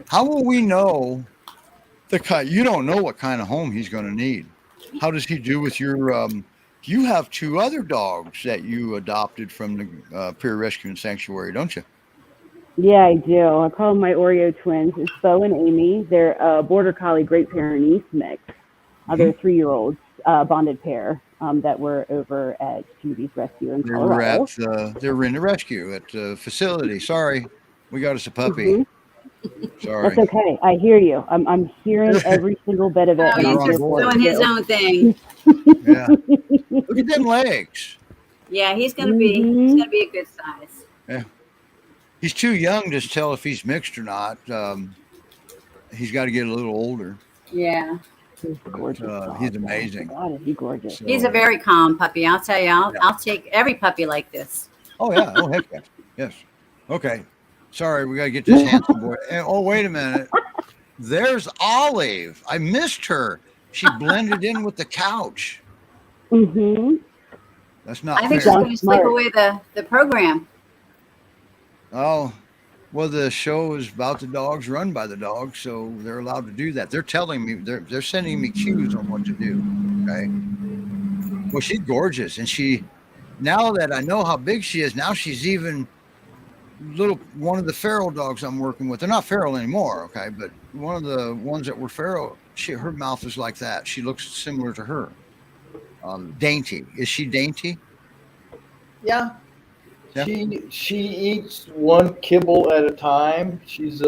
how will we know you don't know what kind of home he's going to need? How does he do with your? You have two other dogs that you adopted from the PYRescue and Sanctuary, don't you? Yeah, I do. I call them my Oreo twins. It's Bo and Amy. They're a Border Collie Great Pyrenees mix. They're 3-year-olds, bonded pair that were over at Judy's Rescue in Colorado. They were in the rescue at the facility. Sorry, we got us a puppy. Sorry. That's okay. I hear you. I'm hearing every single bit of it. He's just doing his own thing. Yeah. Look at them legs. Yeah, he's gonna be a good size. Yeah. He's too young to tell if he's mixed or not. He's got to get a little older. Yeah. He's gorgeous. He's amazing. God, is he gorgeous. So, He's a very calm puppy. I'll tell you, I'll take every puppy like this. Oh yeah. Oh heck yeah. Yes. Okay. Sorry, we got to get this handsome boy. Oh wait a minute. There's Olive. I missed her. She blended in with the couch. Mm-hmm. That's not I think fair. she's going to slip away the program. Oh, well, the show is about the dogs, run by the dogs, so they're allowed to do that. They're telling me, they're sending me cues on what to do. Okay. Well, she's gorgeous, and now that I know how big she is, now she's even one of the feral dogs I'm working with. They're not feral anymore, okay, but one of the ones that were feral, her mouth is like that. She looks similar to her. Dainty. Is she dainty? Yeah. Yeah. She eats one kibble at a time. She's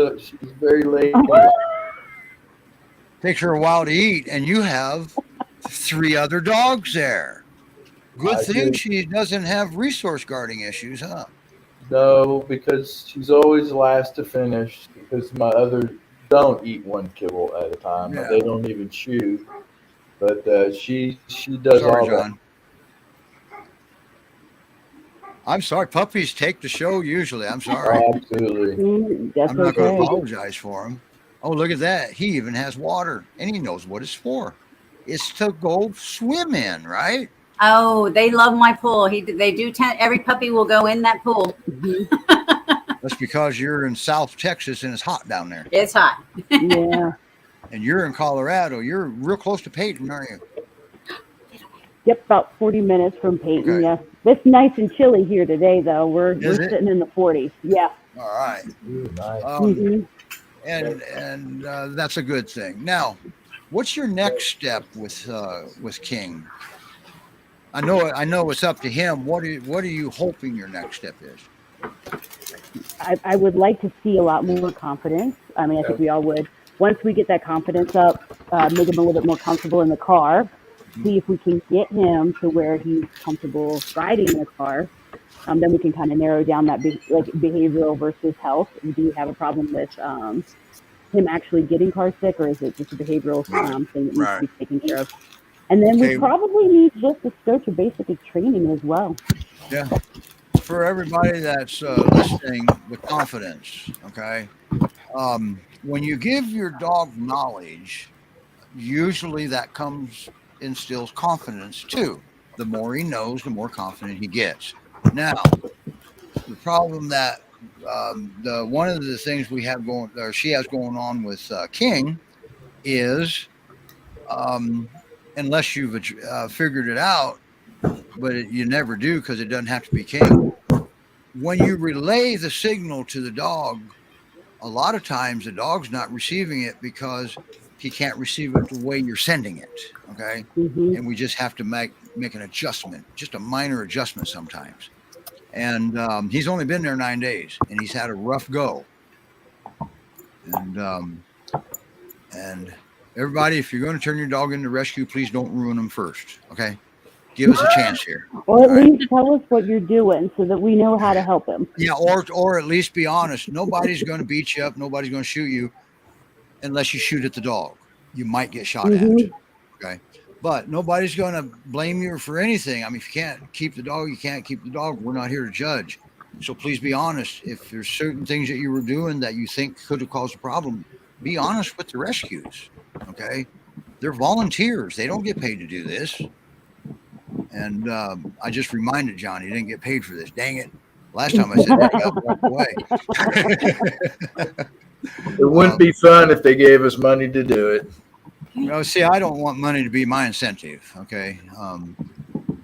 very lazy. takes her a while to eat, and you have 3 other dogs there. Good I thing do. she doesn't have resource guarding issues, huh? No, because she's always last to finish. Because my other don't eat one kibble at a time. Yeah. They don't even chew. But she does Sorry, all that. John. I'm sorry. Puppies take the show usually. I'm sorry. Absolutely. That's I'm not going to okay. apologize for him. Oh, look at that. He even has water, and he knows what it's for. It's to go swim in, right? Oh, they love my pool. They do. Every puppy will go in that pool. Mhm. That's because you're in South Texas and it's hot down there. It's hot. Yeah. And you're in Colorado. You're real close to Peyton, aren't you? Yep, about 40 minutes from Peyton. Okay. Yeah, it's nice and chilly here today, though. We're Is it? sitting in the 40s. Yeah. All right. Ooh, nice. hmm And that's a good thing. Now, what's your next step with King? I know it's up to him. What are you hoping your next step is? I would like to see a lot more confidence. I mean, I think we all would. Once we get that confidence up, make him a little bit more comfortable in the car. See if we can get him to where he's comfortable riding in the car. Then we can kind of narrow down that like behavioral versus health. Do you have a problem with him actually getting car sick, or is it just a behavioral thing that needs to be taken care of? And then we probably need just a scotch of basic training as well. Yeah. For everybody that's listening, the confidence, okay? When you give your dog knowledge, usually that instills confidence too. The more he knows, the more confident he gets. Now, the problem that one of the things we have going, or she has going on with King, is unless you've figured it out, but you never do because it doesn't have to be King. When you relay the signal to the dog, a lot of times the dog's not receiving it because he can't receive it the way you're sending it. Okay. Mm-hmm. And we just have to make an adjustment, just a minor adjustment sometimes. And he's only been there 9 days and he's had a rough go. And everybody, if you're going to turn your dog into rescue, please don't ruin them first. Okay. Give us a chance here. Or at least tell us what you're doing so that we know how to help him. Yeah, or at least be honest. Nobody's going to beat you up. Nobody's going to shoot you unless you shoot at the dog. You might get shot at. Okay. But nobody's going to blame you for anything. I mean, if you can't keep the dog, you can't keep the dog. We're not here to judge. So please be honest. If there's certain things that you were doing that you think could have caused a problem, be honest with the rescues. Okay. They're volunteers. They don't get paid to do this. And I just reminded John he didn't get paid for this. Dang it. Last time I said that, he got walked away. It wouldn't be fun if they gave us money to do it. You know, see, I don't want money to be my incentive, okay?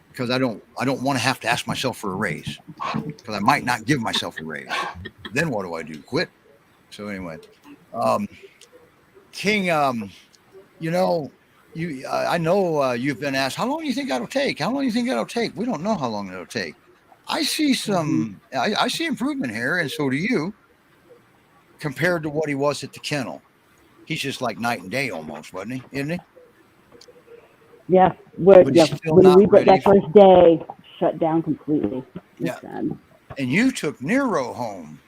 Because I don't want to have to ask myself for a raise. Because I might not give myself a raise. Then what do? Quit? So anyway. King, you know, I know you've been asked, how long do you think that'll take? How long do you think that'll take? We don't know how long it'll take. I see I see improvement here, and so do you, compared to what he was at the kennel. He's just like night and day almost, wasn't he? Isn't he? Yeah. When we got that first day, shut down completely. Yeah. And you took Nero home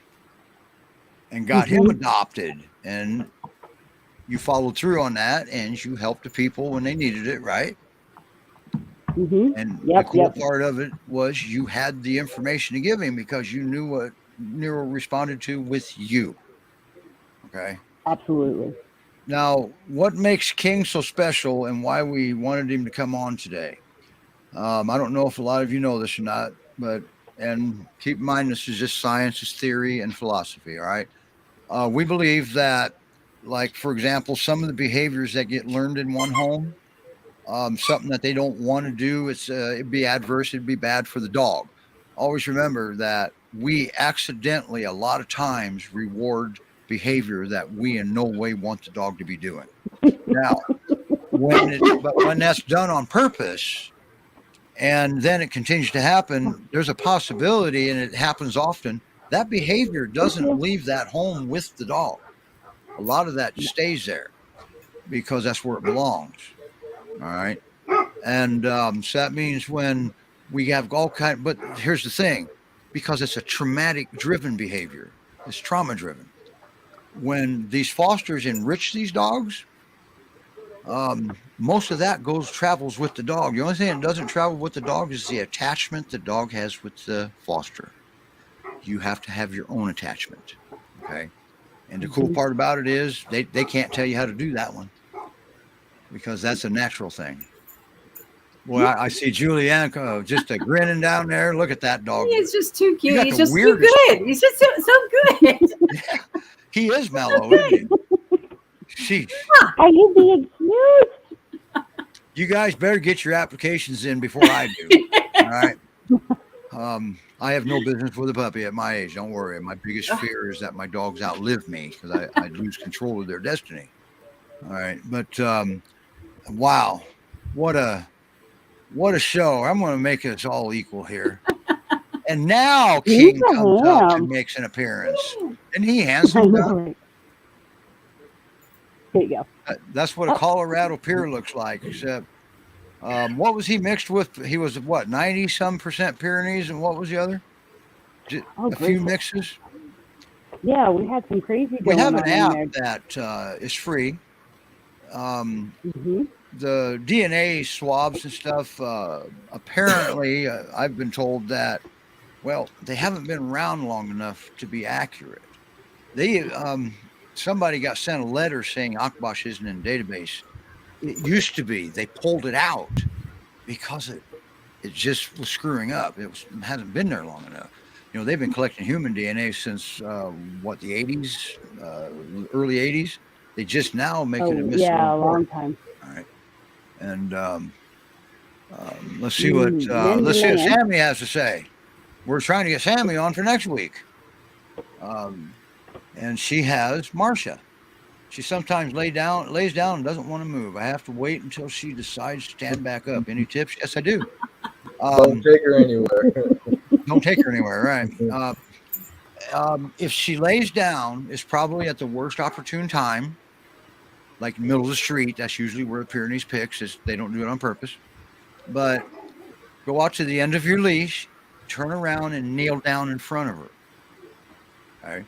and got him adopted, and you followed through on that, and you helped the people when they needed it, right? And the cool part of it was you had the information to give him because you knew what Nero responded to with you. Okay. Absolutely. Now, what makes King so special and why we wanted him to come on today? I don't know if a lot of you know this or not, and keep in mind, this is just science, it's theory and philosophy. All right. We believe that, like, for example, some of the behaviors that get learned in one home, something that they don't want to do, it'd be adverse, it'd be bad for the dog. Always remember that we accidentally, a lot of times, reward behavior that we in no way want the dog to be doing. Now, when that's done on purpose, and then it continues to happen, there's a possibility, and it happens often, that behavior doesn't leave that home with the dog. A lot of that stays there. because that's where it belongs. All right. And so that means when we have all kind, but here's the thing, because it's a traumatic driven behavior, it's trauma driven. When these fosters enrich these dogs, most of that travels with the dog. The only thing that doesn't travel with the dog is the attachment the dog has with the foster. You have to have your own attachment. Okay. And the cool part about it is they can't tell you how to do that one because that's a natural thing. Well, I see Julianne just a grinning down there. Look at that dog. He's just too cute. He's just too weirdest good. He's just so good. Yeah, he is mellow, isn't he? Sheesh. Are you being cute? You guys better get your applications in before I do. All right. I have no business with a puppy at my age. Don't worry. My biggest fear is that my dogs outlive me because I lose control of their destiny. All right. But wow, what a show. I'm going to make us all equal here. And now King comes up and makes an appearance. And he handsome. There you go. That's what a Colorado Pier looks like, except what was he mixed with? He was what, 90-some% Pyrenees, and what was the other? A few mixes. Yeah, we had some crazy. We have an app that is free. The DNA swabs and stuff. Apparently, I've been told that. Well, they haven't been around long enough to be accurate. They somebody got sent a letter saying Akbash isn't in the database. It used to be. They pulled it out because it just was screwing up. It hasn't been there long enough. You know, they've been collecting human DNA since what, the 80s, early 80s. They just now making it missing. Yeah, a long time. All right, and let's see what Sammy has to say. We're trying to get Sammy on for next week. And she has Marcia. She sometimes lays down and doesn't want to move. I have to wait until she decides to stand back up. Any tips? Yes, I do. Don't take her anywhere. Don't take her anywhere, right? If she lays down, it's probably at the worst opportune time, like middle of the street. That's usually where the Pyrenees picks. They don't do it on purpose. But go out to the end of your leash, turn around and kneel down in front of her. All right.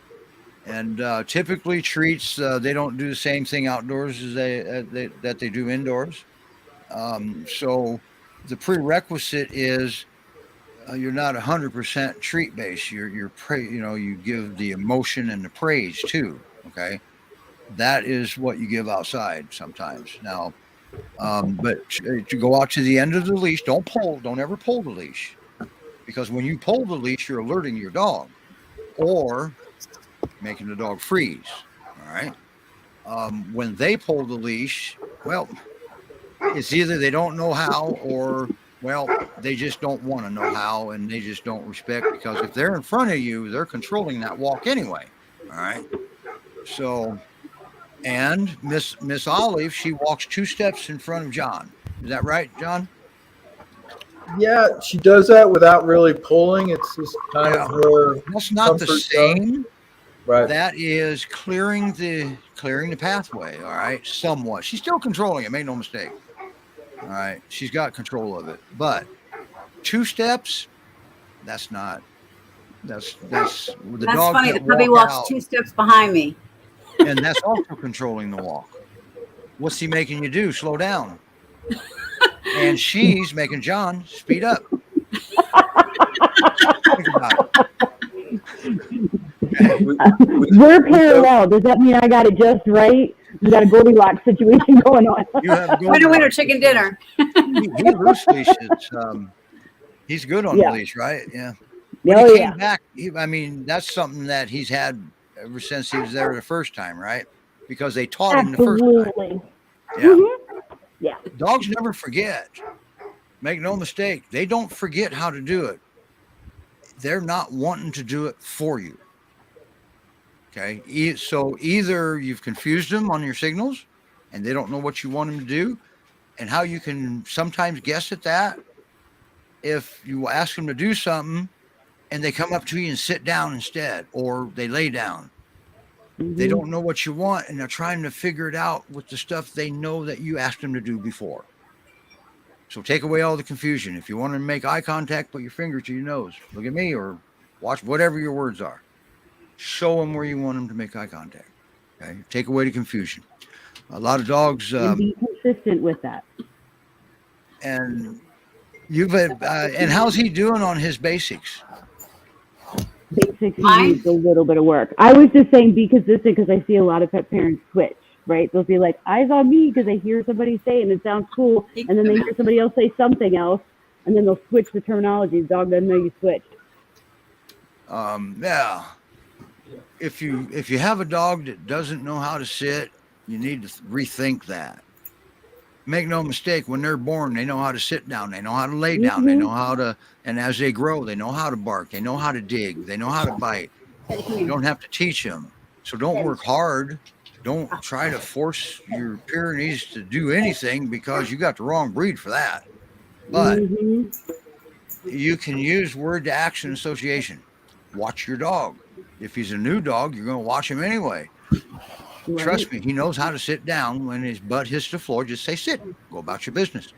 And typically treats, they don't do the same thing outdoors as that they do indoors. So the prerequisite is you're not 100% treat based. You give the emotion and the praise too. Okay, that is what you give outside sometimes. Now, but to go out to the end of the leash, don't ever pull the leash, because when you pull the leash, you're alerting your dog, or making the dog freeze. All right. When they pull the leash, well, it's either they don't know how, or well, they just don't want to know how, and they just don't respect, because if they're in front of you, they're controlling that walk anyway. All right. So, and Miss Olive, she walks 2 steps in front of John. Is that right, John? Yeah, she does that without really pulling. It's just kind of her. That's not the same. Zone. Right. That is clearing the pathway. All right, somewhat. She's still controlling it. Make no mistake. All right, she's got control of it. But 2 steps, that's not. That's the dog. Funny. The puppy walks out 2 steps behind me. And that's also controlling the walk. What's he making you do? Slow down. And she's making John speed up. Think about it. We're parallel. Does that mean I got it just right? You got a Goldilocks situation going on. You have winner, chicken dinner. He loose leashes. He's good on the leash, right? Yeah. When Oh, he came yeah. back, that's something that he's had ever since he was there the first time, right? Because they taught him the first time. Yeah. Mm-hmm. Yeah. Dogs never forget. Make no mistake. They don't forget how to do it. They're not wanting to do it for you. Okay. So either you've confused them on your signals and they don't know what you want them to do, and how you can sometimes guess at that. If you ask them to do something and they come up to you and sit down instead, or they lay down, They don't know what you want, and they're trying to figure it out with the stuff they know that you asked them to do before. So take away all the confusion. If you want to make eye contact, put your finger to your nose. Look at me or watch whatever your words are. Show them where you want them to make eye contact. Okay, take away the confusion. A lot of dogs and be consistent with that. And you've and how's he doing on his basics? Basics needs a little bit of work. I was just saying be consistent because I see a lot of pet parents switch, right? They'll be like, eyes on me because they hear somebody say and it sounds cool, and then they hear somebody else say something else, and then they'll switch the terminology. The dog doesn't know you switched. Yeah. If you have a dog that doesn't know how to sit, you need to rethink that. Make no mistake, when they're born, they know how to sit down, they know how to lay down, they know how to, and as they grow, they know how to bark, they know how to dig, they know how to bite. You don't have to teach them. So don't work hard. Don't try to force your Pyrenees to do anything because you got the wrong breed for that. But you can use word to action association. Watch your dog. If he's a new dog, you're going to watch him anyway. Right. Trust me, he knows how to sit down. When his butt hits the floor, just say sit, go about your business.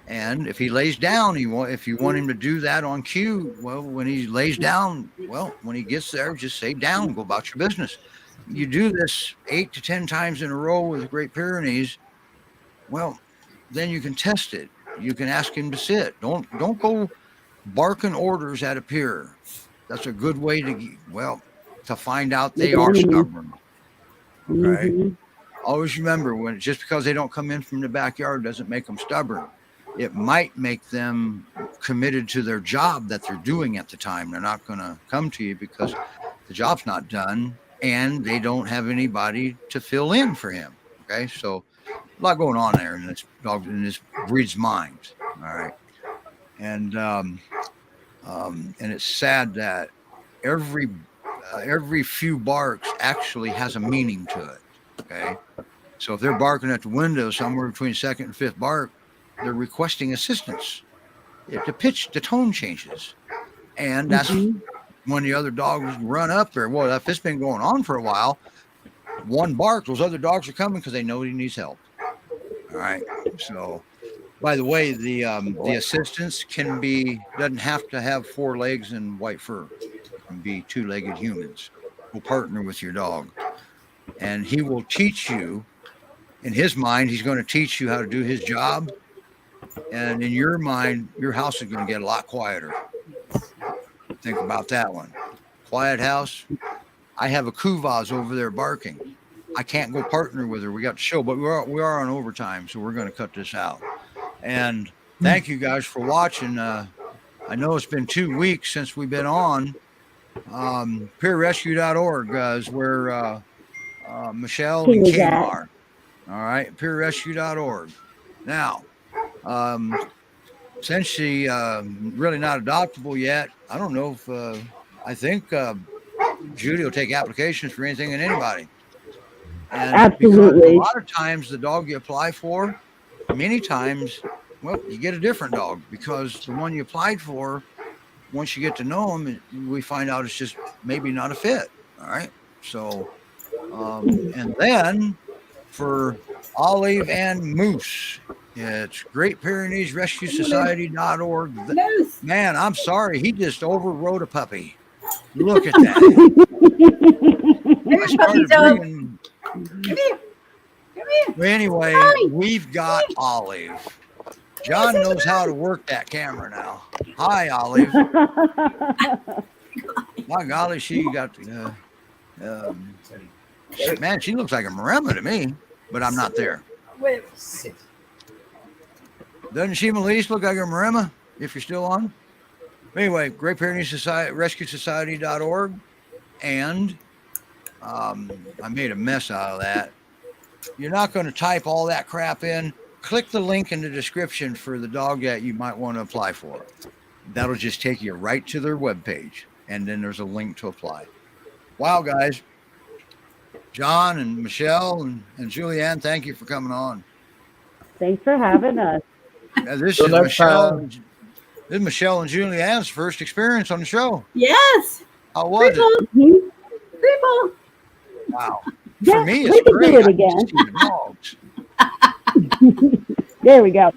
And if he lays down, if you want him to do that on cue, well, when he lays down, well, when he gets there, just say down, go about your business. You do this 8 to 10 times in a row with Great Pyrenees, well, then you can test it. You can ask him to sit. Don't go barking orders at a peer. That's a good way to find out they are stubborn. Okay. Always remember, just because they don't come in from the backyard doesn't make them stubborn. It might make them committed to their job that they're doing at the time. They're not going to come to you because the job's not done and they don't have anybody to fill in for him. Okay, so a lot going on there in this dog, in this breed's mind. All right, and it's sad that every few barks actually has a meaning to it. Okay, so if they're barking at the window somewhere between second and fifth bark, they're requesting assistance. The tone changes, and that's when the other dogs run up there. Well, if it's been going on for a while, one bark, those other dogs are coming because they know he needs help. All right. So, by the way, the assistance doesn't have to have 4 legs and white fur. It can be 2-legged humans who partner with your dog, and he will teach you. In his mind, he's going to teach you how to do his job, and in your mind, your house is going to get a lot quieter. Think about that one. Quiet house. I have a Kuvaz over there barking. I can't go partner with her. We got the show, but we are on overtime, so we're going to cut this out. And thank you guys for watching. I know it's been 2 weeks since we've been on. PYRescue.org is where Michele and Kim are. All right, PYRescue.org. Now, since she really not adoptable yet, I don't know if I think Judy will take applications for anything and anybody. And absolutely. A lot of times the dog you apply for, many times, well, you get a different dog because the one you applied for, once you get to know him, we find out it's just maybe not a fit. All right. So, and then for Olive and Moose, it's Great Pyrenees Rescue Society.org. Man, I'm sorry. He just overrode a puppy. Look at that. I started bringing... Come here. Well, anyway, we've got Olive. John knows how to work that camera now. Hi, Olive. My golly, she got man, she looks like a Maremma to me, but I'm not there. Doesn't she, Melise, look like a Maremma, if you're still on? Anyway, Great Pyrenees Society, Rescue Society.org, and I made a mess out of that. You're not going to type all that crap in. Click the link in the description for the dog that you might want to apply for. That'll just take you right to their webpage, and then there's a link to apply. Wow, guys. John and Michele and Julianne, thank you for coming on. Thanks for having us. This is Michele. This is Michele and Julianne's first experience on the show. Yes. How was it? People. Wow. Yeah, For me, we it's could great. do it I again. can see the dogs. There we go.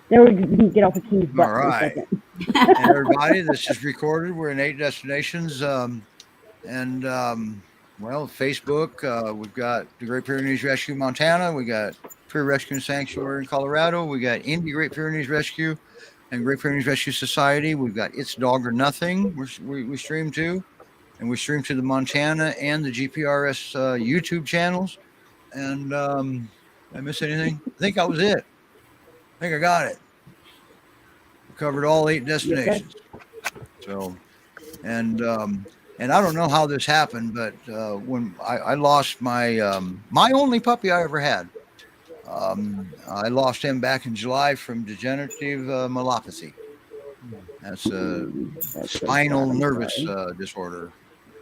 There we can get off of King's butt All for a right. second. And everybody, this is recorded. We're in 8 destinations. Well, Facebook, we've got the Great Pyrenees Rescue Montana. We got PYRescue and Sanctuary in Colorado. We got Indie Great Pyrenees Rescue and Great Pyrenees Rescue Society. We've got It's Dog or Nothing. We stream to, and we stream to the Montana and the GPRS YouTube channels. And did I miss anything? I think that was it. I think I got it. We covered all 8 destinations. So, and I don't know how this happened, but when I lost my my only puppy I ever had, I lost him back in July from degenerative myelopathy. That's a spinal nervous disorder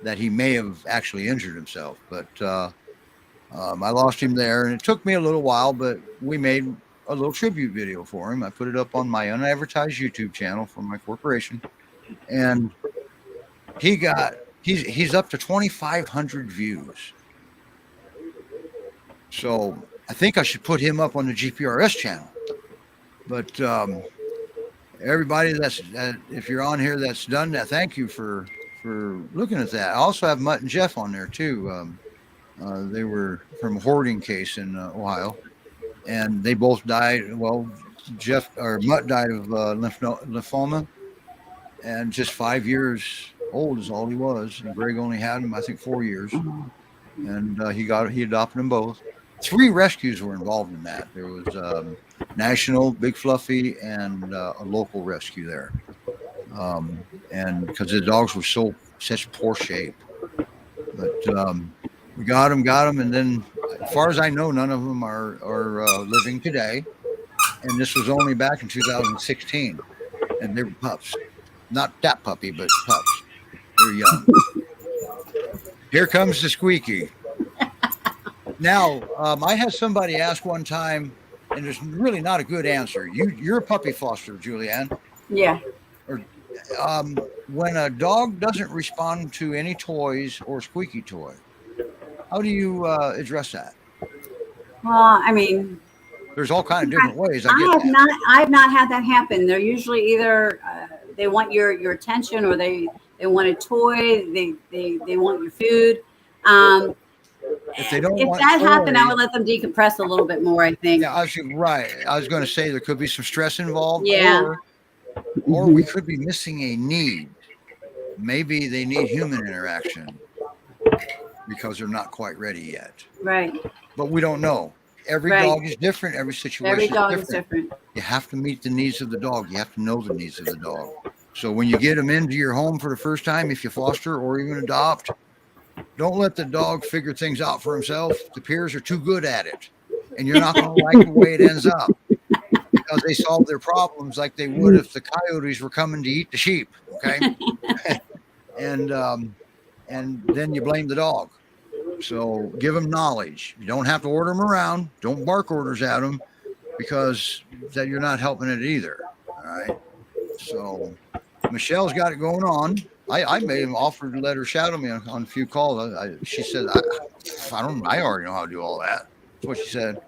that he may have actually injured himself. But I lost him there, and it took me a little while, but we made a little tribute video for him. I put it up on my unadvertised YouTube channel for my corporation, and he's up to 2,500 views. So I think I should put him up on the GPRS channel. But everybody if you're on here that's done that, thank you for looking at that. I also have Mutt and Jeff on there too. They were from a hoarding case in Ohio, and they both died. Well, Mutt died of lymphoma, and just 5 years old is all he was. And Greg only had him, I think, 4 years, and he adopted them both. 3 rescues were involved in that. There was national, Big Fluffy, and a local rescue there, and because the dogs were such poor shape, but we got them, and then as far as I know, none of them are living today. And this was only back in 2016, and they were pups. Not that puppy, but pups. They're young. Here comes the squeaky. Now, I had somebody ask one time, and there's really not a good answer. You're a puppy foster, Julianne. Yeah. When a dog doesn't respond to any toys or squeaky toy, how do you address that? Well, I mean, there's all kinds of different ways. I have not had that happen. They're usually either they want your attention, or they want a toy. They want your food. If they don't, if that happened, I would let them decompress a little bit more, I think. Yeah, right. I was going to say there could be some stress involved. Yeah. Or we could be missing a need. Maybe they need human interaction because they're not quite ready yet. Right. But we don't know. Every dog is different. Every situation is different. You have to meet the needs of the dog. You have to know the needs of the dog. So when you get them into your home for the first time, if you foster or even adopt, don't let the dog figure things out for himself. The peers are too good at it, and you're not going to like the way it ends up, because they solve their problems like they would if the coyotes were coming to eat the sheep. Okay. And then you blame the dog. So give them knowledge. You don't have to order them around. Don't bark orders at them, because that you're not helping it either. All right. So Michelle's got it going on. I made him offer to let her shadow me on a few calls. She said, I already know how to do all that. That's what she said.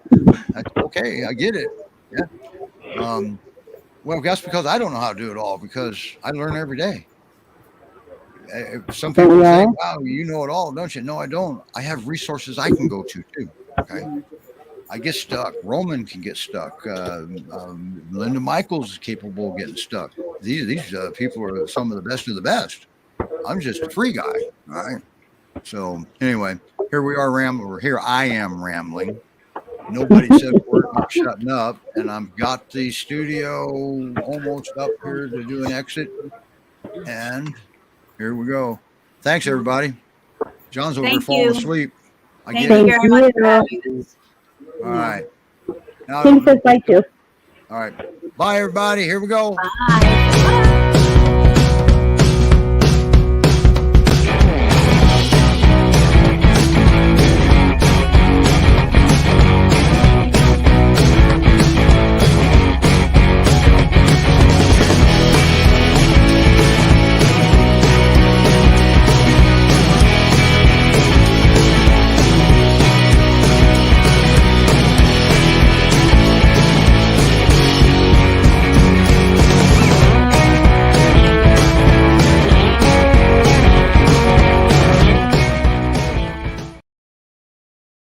Okay, I get it. Yeah. Well, that's because I don't know how to do it all, because I learn every day. Some people say, wow, you know it all, don't you? No, I don't. I have resources I can go to too. Okay. I get stuck. Roman can get stuck. Linda Michaels is capable of getting stuck. These people are some of the best. I'm just a free guy. All right. So anyway, here we are rambling. Here I am rambling. Nobody said a word about shutting up, and I've got the studio almost up here to do an exit, and here we go. Thanks, everybody. John's over there falling asleep. Thank you very much for having us. All right. Thanks for thank you. All right. Bye, everybody. Here we go. Bye.